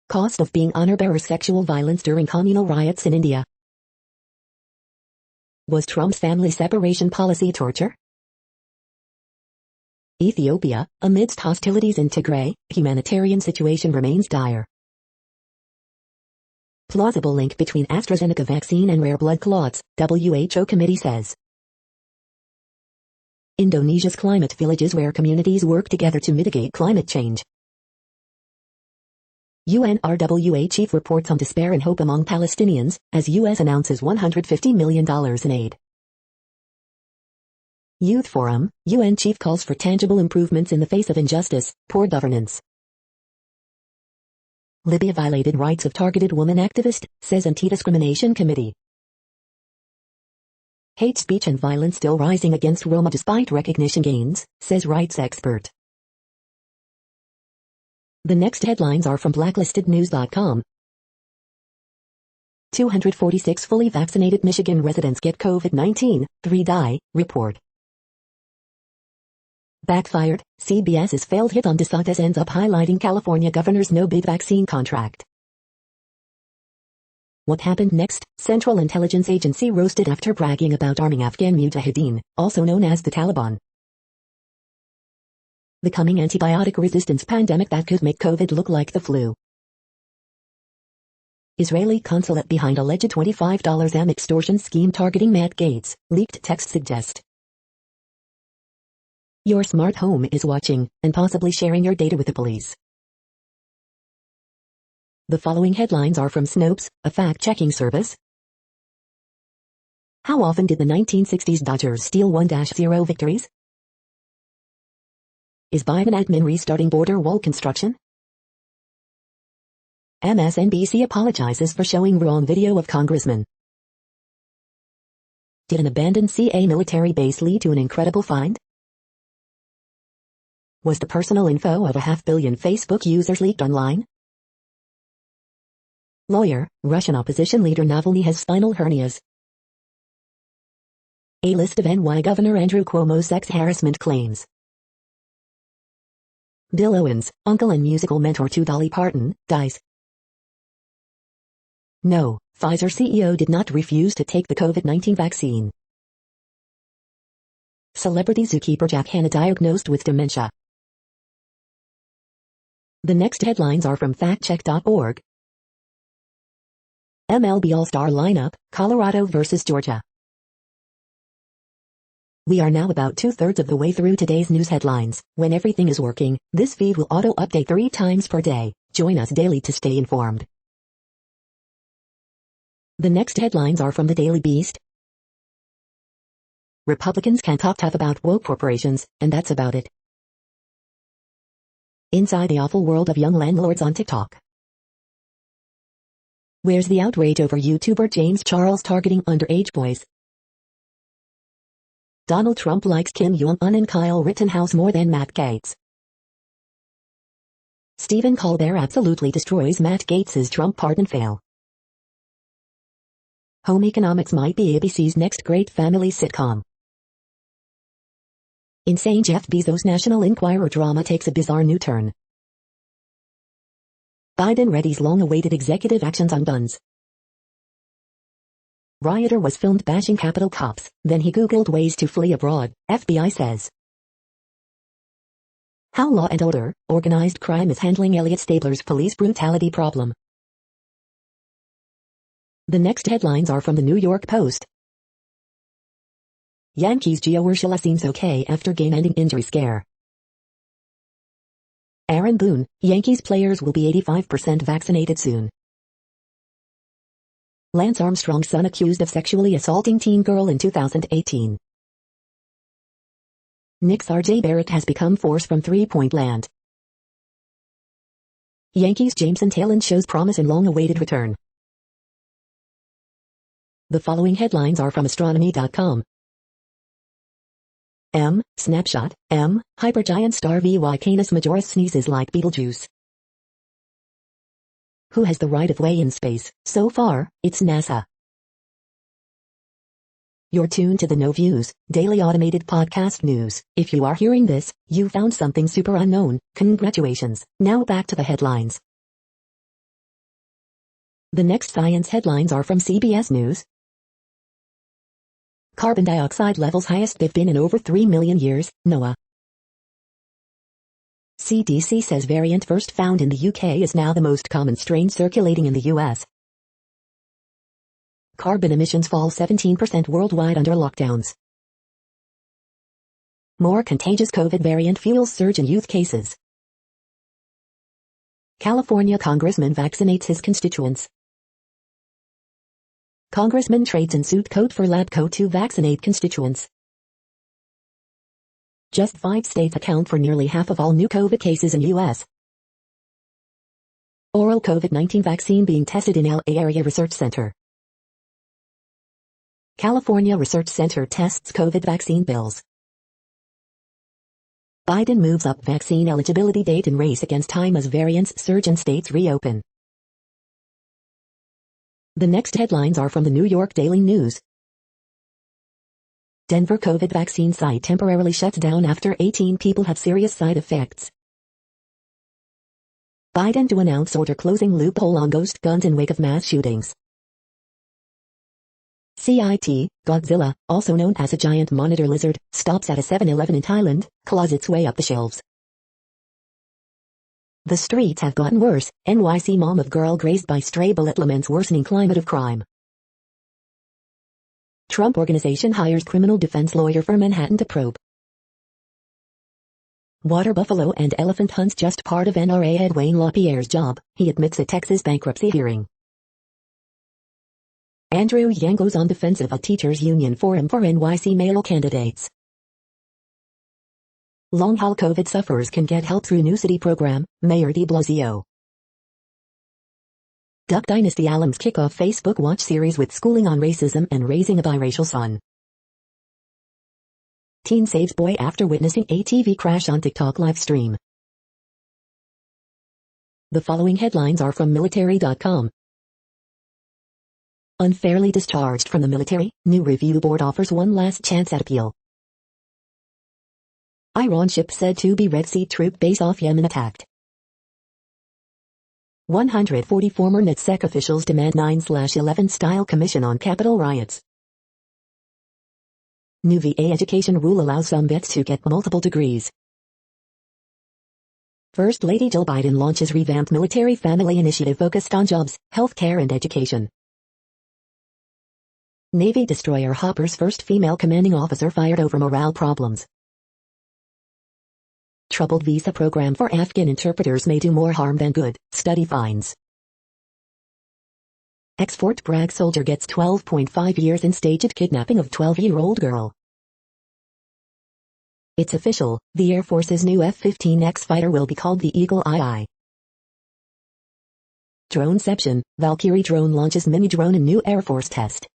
Cost of being honor-bearer: sexual violence during communal riots in India. Was Trump's family separation policy torture? Ethiopia, amidst hostilities in Tigray, humanitarian situation remains dire. Plausible link between AstraZeneca vaccine and rare blood clots, WHO committee says. Indonesia's climate villages where communities work together to mitigate climate change. UNRWA chief reports on despair and hope among Palestinians, as U.S. announces $150 million in aid. Youth Forum, UN chief calls for tangible improvements in the face of injustice, poor governance. Libya violated rights of targeted woman activist, says Anti-Discrimination Committee. Hate speech and violence still rising against Roma despite recognition gains, says rights expert. The next headlines are from blacklistednews.com. 246 fully vaccinated Michigan residents get COVID-19, 3 die, report. Backfired, CBS's failed hit on DeSantis ends up highlighting California governor's no-bid vaccine contract. What happened next? Central Intelligence Agency roasted after bragging about arming Afghan Mujahideen, also known as the Taliban. The coming antibiotic resistance pandemic that could make COVID look like the flu. Israeli consulate behind alleged $25 extortion scheme targeting Matt Gaetz, leaked text suggest. Your smart home is watching, and possibly sharing your data with the police. The following headlines are from Snopes, a fact-checking service. How often did the 1960s Dodgers steal 1-0 victories? Is Biden admin restarting border wall construction? MSNBC apologizes for showing wrong video of congressman. Did an abandoned CA military base lead to an incredible find? Was the personal info of 500 million Facebook users leaked online? Lawyer, Russian opposition leader Navalny has spinal hernias. A list of NY Governor Andrew Cuomo's sex harassment claims. Bill Owens, uncle and musical mentor to Dolly Parton, dies. No, Pfizer CEO did not refuse to take the COVID-19 vaccine. Celebrity zookeeper Jack Hanna diagnosed with dementia. The next headlines are from factcheck.org. MLB All-Star lineup, Colorado vs. Georgia. We are now about 2/3 of the way through today's news headlines. When everything is working, this feed will auto-update 3 times per day. Join us daily to stay informed. The next headlines are from the Daily Beast. Republicans can talk tough about woke corporations, and that's about it. Inside the awful world of young landlords on TikTok. Where's the outrage over YouTuber James Charles targeting underage boys? Donald Trump likes Kim Jong-un and Kyle Rittenhouse more than Matt Gaetz. Stephen Colbert absolutely destroys Matt Gaetz's Trump pardon fail. Home economics might be ABC's next great family sitcom. Insane Jeff Bezos' National Enquirer drama takes a bizarre new turn. Biden readies long-awaited executive actions on guns. Rioter was filmed bashing Capitol cops, then he Googled ways to flee abroad, FBI says. How Law and Order, organized crime is handling Elliot Stabler's police brutality problem. The next headlines are from the New York Post. Yankees Gio Urshela seems okay after game-ending injury scare. Aaron Boone, Yankees players will be 85% vaccinated soon. Lance Armstrong's son accused of sexually assaulting teen girl in 2018. Knicks RJ Barrett has become force from three-point land. Yankees Jameson Taillon shows promise in long-awaited return. The following headlines are from astronomy.com. Snapshot. Hypergiant star VY Canis Majoris sneezes like Beetlejuice. Who has the right of way in space? So far, it's NASA. You're tuned to the No Views, daily automated podcast news. If you are hearing this, you found something super unknown. Congratulations. Now back to the headlines. The next science headlines are from CBS News. Carbon dioxide levels highest they've been in over 3 million years, NOAA. CDC says variant first found in the UK is now the most common strain circulating in the US. Carbon emissions fall 17% worldwide under lockdowns. More contagious COVID variant fuels surge in youth cases. California congressman vaccinates his constituents. Congressman trades in suit coat for lab coat to vaccinate constituents. Just 5 states account for nearly half of all new COVID cases in U.S. Oral COVID-19 vaccine being tested in LA Area Research Center. California Research Center tests COVID vaccine bills. Biden moves up vaccine eligibility date in race against time as variants surge and states reopen. The next headlines are from the New York Daily News. Denver COVID vaccine site temporarily shuts down after 18 people have serious side effects. Biden to announce order closing loophole on ghost guns in wake of mass shootings. CIT, Godzilla, also known as a giant monitor lizard, stops at a 7-Eleven in Thailand, claws its way up the shelves. The streets have gotten worse. NYC mom of girl grazed by stray bullet laments worsening climate of crime. Trump organization hires criminal defense lawyer for Manhattan to probe. Water buffalo and elephant hunts just part of NRA head Wayne LaPierre's job, he admits at Texas bankruptcy hearing. Andrew Yang goes on defensive at teachers union forum for NYC male candidates. Long-haul COVID sufferers can get help through new city program, Mayor de Blasio. Duck Dynasty alums kick off Facebook watch series with schooling on racism and raising a biracial son. Teen saves boy after witnessing ATV crash on TikTok live stream. The following headlines are from military.com. Unfairly discharged from the military, new review board offers one last chance at appeal. Iran ship said to be Red Sea troop base off Yemen attacked. 140 former NetSec officials demand 9/11 style commission on Capitol riots. New VA education rule allows some vets to get multiple degrees. First Lady Jill Biden launches revamped military family initiative focused on jobs, healthcare and education. Navy destroyer Hopper's first female commanding officer fired over morale problems. Troubled visa program for Afghan interpreters may do more harm than good, study finds. Ex-Fort Bragg soldier gets 12.5 years in staged kidnapping of 12-year-old girl. It's official, the Air Force's new F-15X fighter will be called the Eagle II. Droneception, Valkyrie drone launches mini drone in new Air Force test.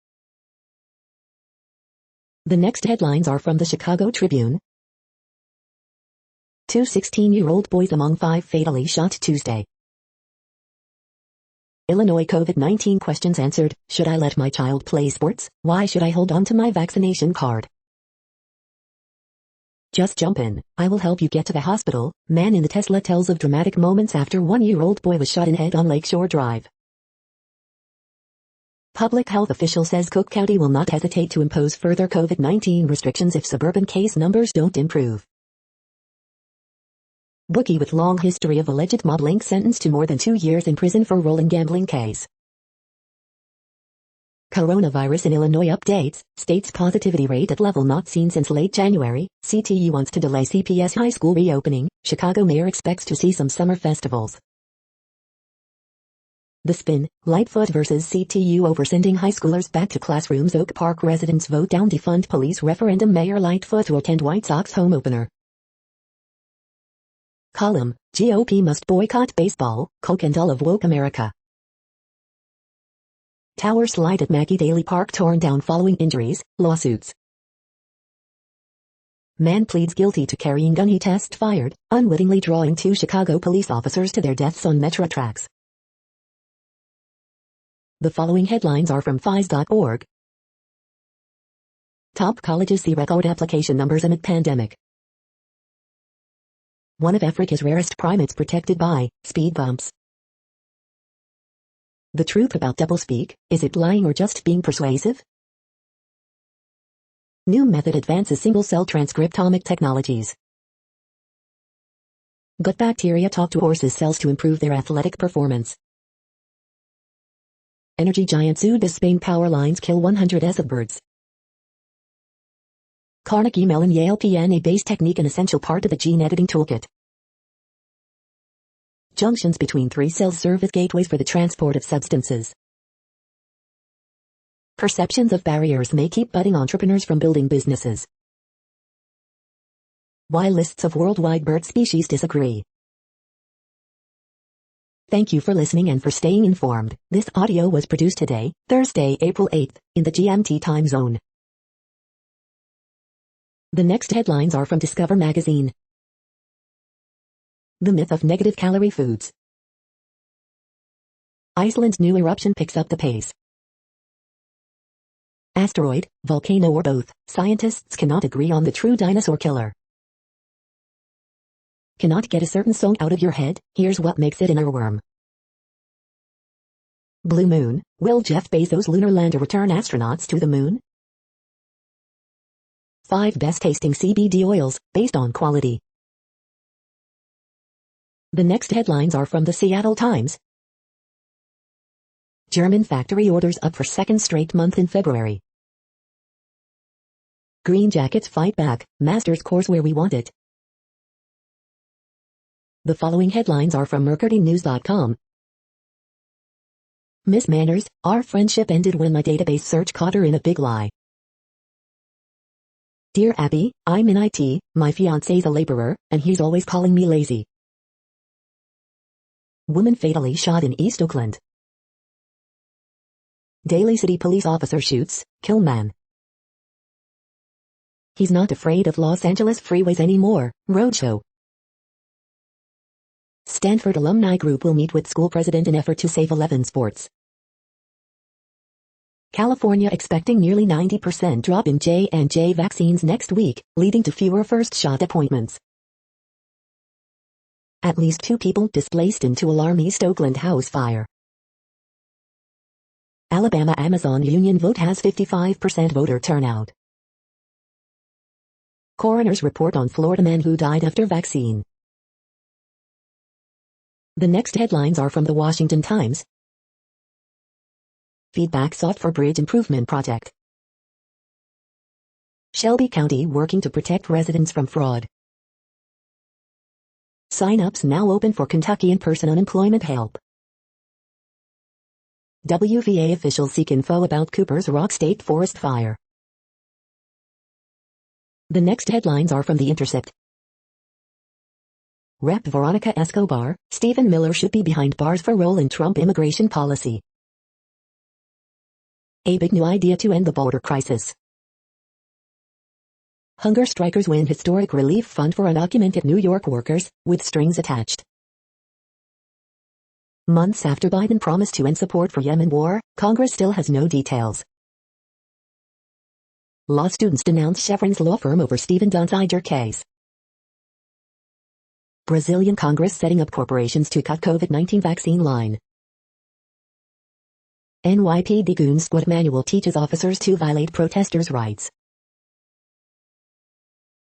The next headlines are from the Chicago Tribune. 2 16-year-old boys among 5 fatally shot Tuesday. Illinois COVID-19 questions answered. Should I let my child play sports? Why should I hold on to my vaccination card? Just jump in. I will help you get to the hospital. Man in the Tesla tells of dramatic moments after 1-year-old boy was shot in head on Lakeshore Drive. Public health official says Cook County will not hesitate to impose further COVID-19 restrictions if suburban case numbers don't improve. Bookie with long history of alleged mob link sentenced to more than 2 years in prison for rolling gambling case. Coronavirus in Illinois updates, state's positivity rate at level not seen since late January. CTU wants to delay CPS high school reopening. Chicago mayor expects to see some summer festivals. The Spin, Lightfoot versus CTU over sending high schoolers back to classrooms. Oak Park residents vote down defund police referendum. Mayor Lightfoot to attend White Sox home opener. Column, GOP must boycott baseball, Coke and all of woke America. Tower slide at Maggie Daly Park torn down following injuries, lawsuits. Man pleads guilty to carrying gun he test fired, unwittingly drawing 2 Chicago police officers to their deaths on metro tracks. The following headlines are from FIS.org. Top colleges see record application numbers amid pandemic. One of Africa's rarest primates protected by speed bumps. The truth about doublespeak, is it lying or just being persuasive? New method advances single-cell transcriptomic technologies. Gut bacteria talk to horses' cells to improve their athletic performance. Energy giant sued as Spain power lines kill 100s of birds. Carnegie Mellon Yale DNA-based technique an essential part of the gene editing toolkit. Junctions between 3 cells serve as gateways for the transport of substances. Perceptions of barriers may keep budding entrepreneurs from building businesses. Why lists of worldwide bird species disagree. Thank you for listening and for staying informed. This audio was produced today, Thursday, April 8th, in the GMT time zone. The next headlines are from Discover magazine. The myth of negative calorie foods. Iceland's new eruption picks up the pace. Asteroid, volcano or both, scientists cannot agree on the true dinosaur killer. Cannot get a certain song out of your head? Here's what makes it an earworm. Blue moon, will Jeff Bezos' lunar lander return astronauts to the moon? 5 best tasting CBD oils, based on quality. The next headlines are from the Seattle Times. German factory orders up for second straight month in February. Green Jackets fight back, Masters course where we want it. The following headlines are from mercurynews.com. Miss Manners, our friendship ended when my database search caught her in a big lie. Dear Abby, I'm in IT, my fiancé's a laborer, and he's always calling me lazy. Woman fatally shot in East Oakland. Daly City police officer shoots, kill man. He's not afraid of Los Angeles freeways anymore, roadshow. Stanford alumni group will meet with school president in effort to save 11 sports. California expecting nearly 90% drop in J&J vaccines next week, leading to fewer first-shot appointments. At least 2 people displaced in to alarm East Oakland house fire. Alabama Amazon union vote has 55% voter turnout. Coroner's report on Florida man who died after vaccine. The next headlines are from the Washington Times. Feedback sought for bridge improvement project. Shelby County working to protect residents from fraud. Sign-ups now open for Kentucky in-person unemployment help. WVA officials seek info about Cooper's Rock State Forest fire. The next headlines are from The Intercept. Rep. Veronica Escobar, Stephen Miller should be behind bars for role in Trump immigration policy. A big new idea to end the border crisis. Hunger strikers win historic relief fund for undocumented New York workers, with strings attached. Months after Biden promised to end support for Yemen war, Congress still has no details. Law students denounce Chevron's law firm over Stephen Donziger case. Brazilian Congress setting up corporations to cut COVID-19 vaccine line. NYPD Goon Squad manual teaches officers to violate protesters' rights.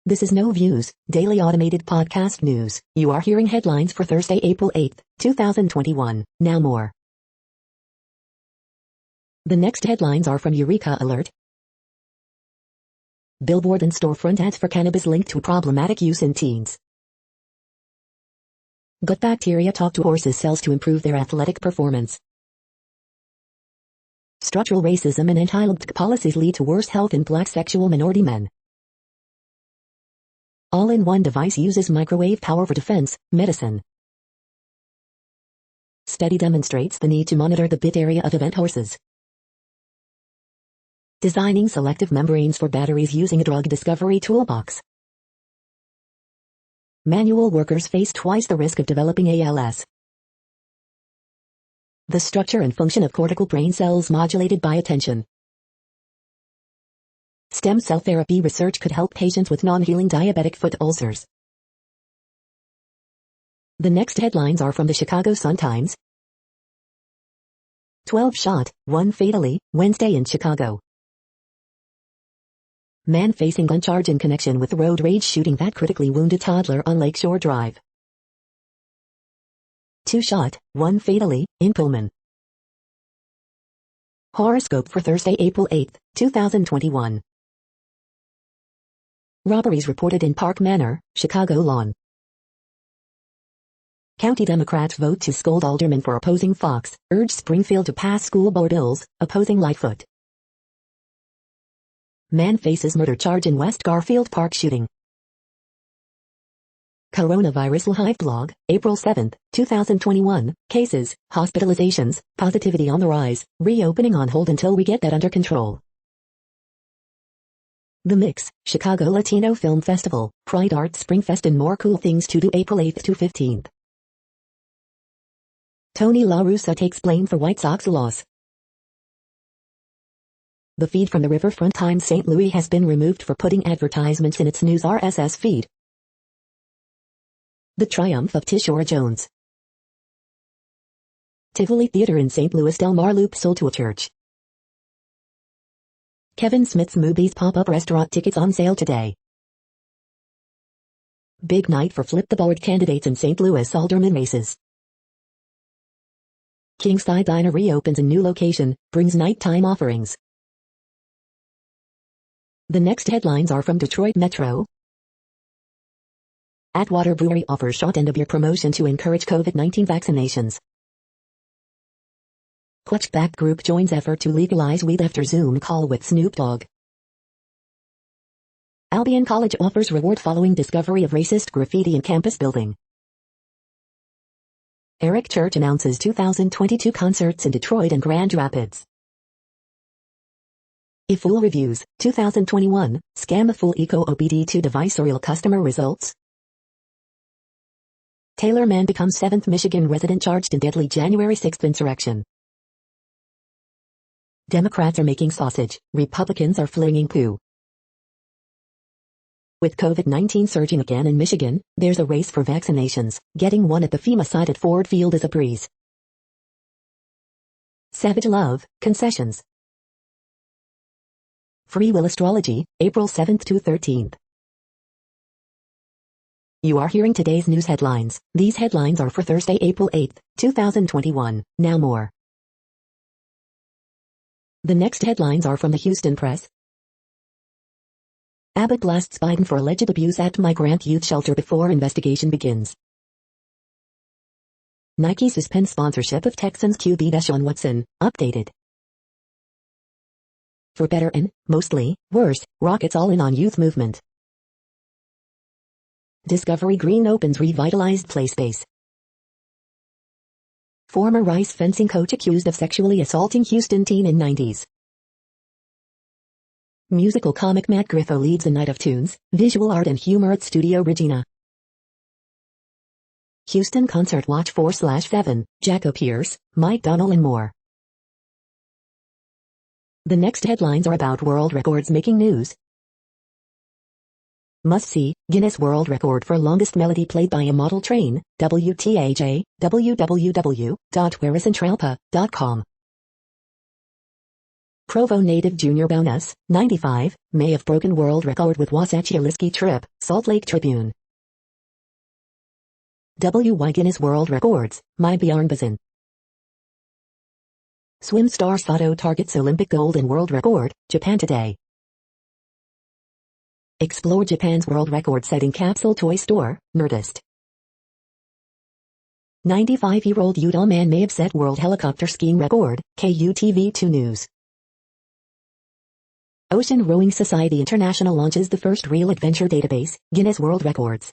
This is No Views, daily automated podcast news. You are hearing headlines for Thursday, April 8th, 2021. Now more. The next headlines are from Eureka Alert. Billboard and storefront ads for cannabis linked to problematic use in teens. Gut bacteria talk to horses' cells to improve their athletic performance. Structural racism and anti-LGBTQ policies lead to worse health in black sexual minority men. All-in-one device uses microwave power for defense, medicine. Study demonstrates the need to monitor the bit area of event horses. Designing selective membranes for batteries using a drug discovery toolbox. Manual workers face twice the risk of developing ALS. The structure and function of cortical brain cells modulated by attention. Stem cell therapy research could help patients with non-healing diabetic foot ulcers. The next headlines are from the Chicago Sun-Times. 12 shot, 1 fatally, Wednesday in Chicago. Man facing gun charge in connection with road rage shooting that critically wounded toddler on Lakeshore Drive. 2 shot, 1 fatally, in Pullman. Horoscope for Thursday, April 8, 2021. Robberies reported in Park Manor, Chicago Lawn. County Democrats vote to scold alderman for opposing Fox, urge Springfield to pass school board bills, opposing Lightfoot. Man faces murder charge in West Garfield Park shooting. Coronavirus Live blog, April 7, 2021, cases, hospitalizations, positivity on the rise, reopening on hold until we get that under control. The Mix, Chicago Latino Film Festival, Pride Art Springfest and more cool things to do April 8 to 15. Tony La Russa takes blame for White Sox loss. The feed from the Riverfront Times St. Louis has been removed for putting advertisements in its news RSS feed. The triumph of Tishora Jones. Tivoli Theater in St. Louis Del Mar Loop sold to a church. Kevin Smith's Movies pop-up restaurant tickets on sale today. Big night for Flip the Board candidates in St. Louis alderman races. Kingside Diner reopens a new location, brings nighttime offerings. The next headlines are from Detroit Metro. Atwater Brewery offers shot and a beer promotion to encourage COVID-19 vaccinations. Clutchback Group joins effort to legalize weed after Zoom call with Snoop Dogg. Albion College offers reward following discovery of racist graffiti in campus building. Eric Church announces 2022 concerts in Detroit and Grand Rapids. eFool reviews, 2021, scam a full Eco OBD2 device or real customer results. Taylor man becomes 7th Michigan resident charged in deadly January 6 insurrection. Democrats are making sausage, Republicans are flinging poo. With COVID-19 surging again in Michigan, there's a race for vaccinations. Getting one at the FEMA site at Ford Field is a breeze. Savage Love, concessions. Free Will Astrology, April 7th to 13th. You are hearing today's news headlines. These headlines are for Thursday, April 8th, 2021. Now more. The next headlines are from the Houston Press. Abbott blasts Biden for alleged abuse at migrant youth shelter before investigation begins. Nike suspends sponsorship of Texans QB Deshaun Watson, updated. For better and, mostly, worse, Rockets all in on youth movement. Discovery Green opens revitalized play space. Former Rice fencing coach accused of sexually assaulting Houston teen in 90s. Musical comic Matt Griffo leads a night of tunes, visual art and humor at Studio Regina. Houston Concert Watch 4/7, Jacko Pierce, Mike Donnell and more. The next headlines are about world records making news. Must see, Guinness World Record for longest melody played by a model train, WTAJ, www.whereiscentralpa.com. Provo native Junior Bonus, 95, may have broken world record with Wasatch Yeliski trip, Salt Lake Tribune. WY Guinness World Records, my Bjarnbazen. Swim star Sato targets Olympic gold and world record, Japan today. Explore Japan's world record-setting capsule toy store, Nerdist. 95-year-old Utah man may have set world helicopter skiing record, KUTV2 News. Ocean Rowing Society International launches the first real adventure database, Guinness World Records.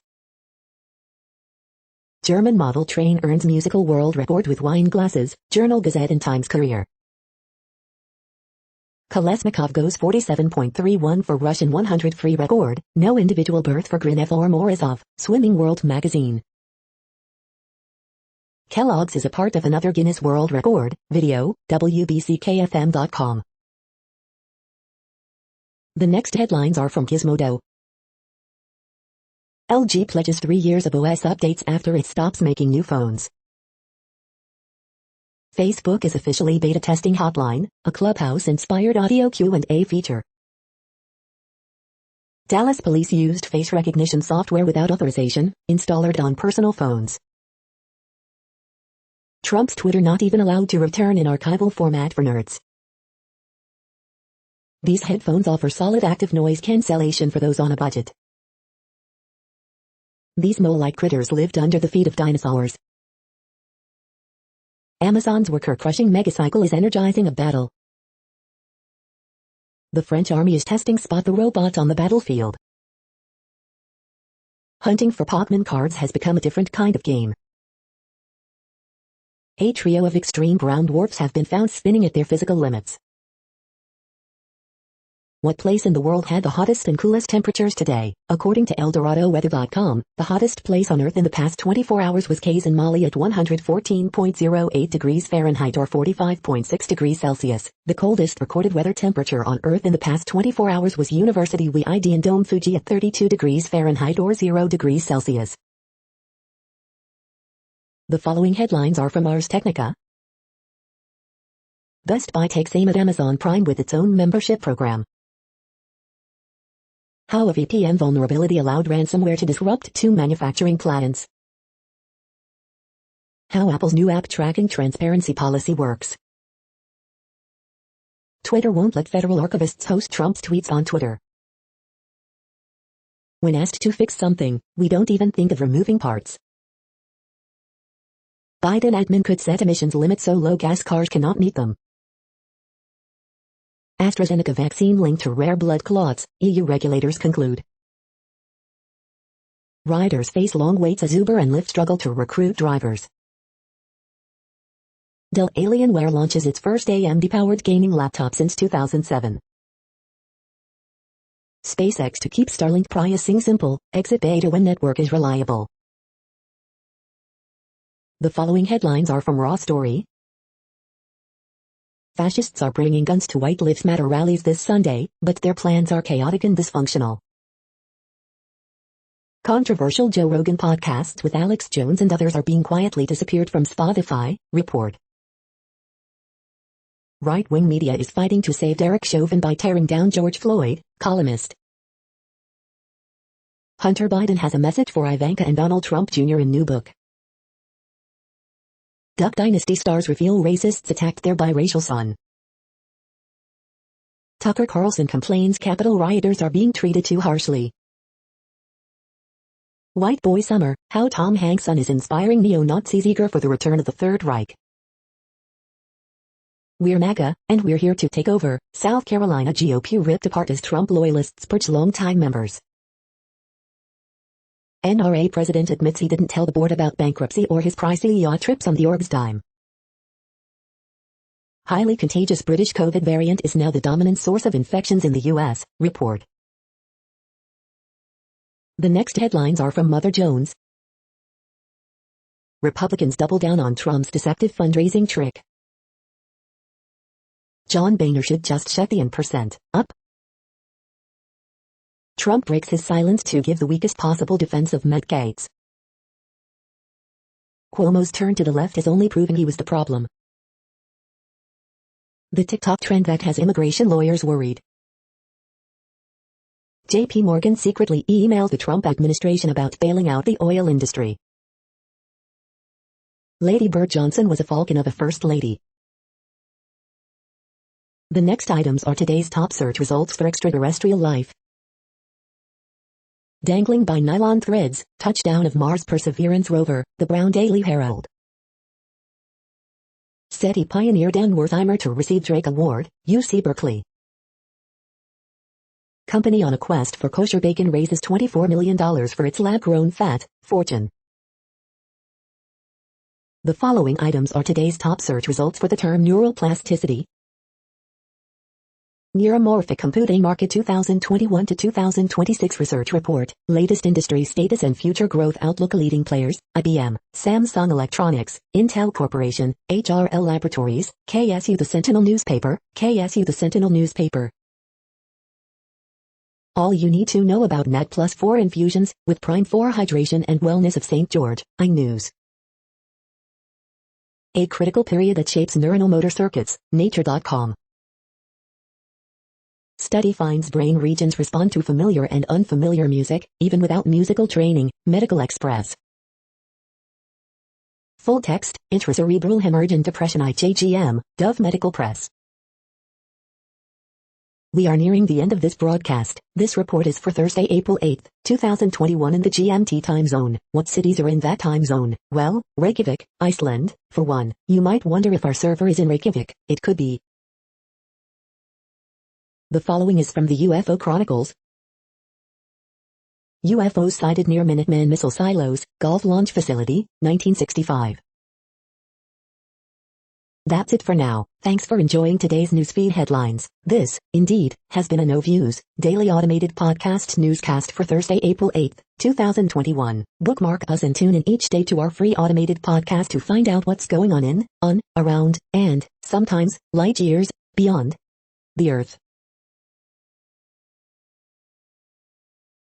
German model train earns musical world record with wine glasses, Journal Gazette and Times Courier. Kolesnikov goes 47.31 for Russian 100 free record, no individual berth for Grinev or Morozov, Swimming World Magazine. Kellogg's is a part of another Guinness World Record, video, WBCKFM.com. The next headlines are from Gizmodo. LG pledges 3 years of OS updates after it stops making new phones. Facebook is officially beta testing Hotline, a Clubhouse-inspired audio Q&A feature. Dallas police used face recognition software without authorization, installed on personal phones. Trump's Twitter not even allowed to return in archival format for nerds. These headphones offer solid active noise cancellation for those on a budget. These mole-like critters lived under the feet of dinosaurs. Amazon's worker-crushing megacycle is energizing a battle. The French army is testing Spot the robot on the battlefield. Hunting for Pokémon cards has become a different kind of game. A trio of extreme brown dwarfs have been found spinning at their physical limits. What place in the world had the hottest and coolest temperatures today? According to ElDoradoWeather.com, the hottest place on Earth in the past 24 hours was Kayes in Mali at 114.08 degrees Fahrenheit or 45.6 degrees Celsius. The coldest recorded weather temperature on Earth in the past 24 hours was University WIID in Dome Fuji at 32 degrees Fahrenheit or 0 degrees Celsius. The following headlines are from Ars Technica. Best Buy takes aim at Amazon Prime with its own membership program. How a VPN vulnerability allowed ransomware to disrupt 2 manufacturing plants. How Apple's new app tracking transparency policy works. Twitter won't let federal archivists host Trump's tweets on Twitter. When asked to fix something, we don't even think of removing parts. Biden admin could set emissions limits so low gas cars cannot meet them. AstraZeneca vaccine linked to rare blood clots, EU regulators conclude. Riders face long waits as Uber and Lyft struggle to recruit drivers. Dell Alienware launches its first AMD-powered gaming laptop since 2007. SpaceX to keep Starlink pricing simple, exit beta when network is reliable. The following headlines are from Raw Story. Fascists are bringing guns to White Lives Matter rallies this Sunday, but their plans are chaotic and dysfunctional. Controversial Joe Rogan podcasts with Alex Jones and others are being quietly disappeared from Spotify, report. Right-wing media is fighting to save Derek Chauvin by tearing down George Floyd, columnist. Hunter Biden has a message for Ivanka and Donald Trump Jr. in new book. Duck Dynasty stars reveal racists attacked their biracial son. Tucker Carlson complains Capitol rioters are being treated too harshly. White Boy Summer, how Tom Hanks' son is inspiring neo-Nazis eager for the return of the Third Reich. We're MAGA, and we're here to take over. South Carolina GOP ripped apart as Trump loyalists purge longtime members. NRA president admits he didn't tell the board about bankruptcy or his pricey yacht trips on the Orb's dime. Highly contagious British COVID variant is now the dominant source of infections in the U.S., report. The next headlines are from Mother Jones. Republicans double down on Trump's deceptive fundraising trick. John Boehner should just shut the N% up. Trump breaks his silence to give the weakest possible defense of Matt Gaetz. Cuomo's turn to the left has only proven he was the problem. The TikTok trend that has immigration lawyers worried. JP Morgan secretly emailed the Trump administration about bailing out the oil industry. Lady Bird Johnson was a falcon of a first lady. The next items are today's top search results for extraterrestrial life. Dangling by nylon threads, touchdown of Mars Perseverance rover, the Brown Daily Herald. SETI pioneer Dan Wertheimer to receive Drake Award, UC Berkeley. Company on a quest for kosher bacon raises $24 million for its lab-grown fat, Fortune. The following items are today's top search results for the term neural plasticity. Neuromorphic Computing Market 2021 to 2026 Research Report, latest industry status and future growth outlook. Leading players, IBM, Samsung Electronics, Intel Corporation, HRL Laboratories, KSU. The Sentinel Newspaper, KSU. The Sentinel Newspaper. All you need to know about NAD Plus 4 infusions, with Prime 4 Hydration and Wellness of St. George, iNews. A critical period that shapes neuronal motor circuits, Nature.com. Study finds brain regions respond to familiar and unfamiliar music, even without musical training, Medical Express. Full text, intracerebral hemorrhage and depression IJGM, Dove Medical Press. We are nearing the end of this broadcast. This report is for Thursday, April 8, 2021 in the GMT time zone. What cities are in that time zone? Well, Reykjavik, Iceland, for one. You might wonder if our server is in Reykjavik. It could be. The following is from the UFO Chronicles. UFOs sighted near Minuteman Missile Silos, Gulf Launch Facility, 1965. That's it for now. Thanks for enjoying today's newsfeed headlines. This, indeed, has been a No Views, daily automated podcast newscast for Thursday, April 8, 2021. Bookmark us and tune in each day to our free automated podcast to find out what's going on, around, and, sometimes, light years, beyond the Earth.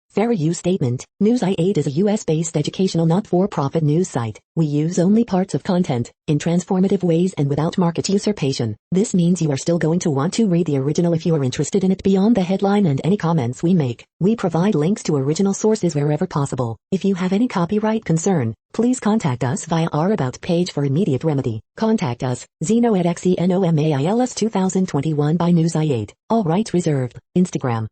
Fair use statement. News i8 is a US-based educational not-for-profit news site. We use only parts of content, in transformative ways and without market usurpation. This means you are still going to want to read the original if you are interested in it beyond the headline and any comments we make. We provide links to original sources wherever possible. If you have any copyright concern, please contact us via our About page for immediate remedy. Contact us, Zeno at XENOMAILS 2021 by News i8. All rights reserved. Instagram,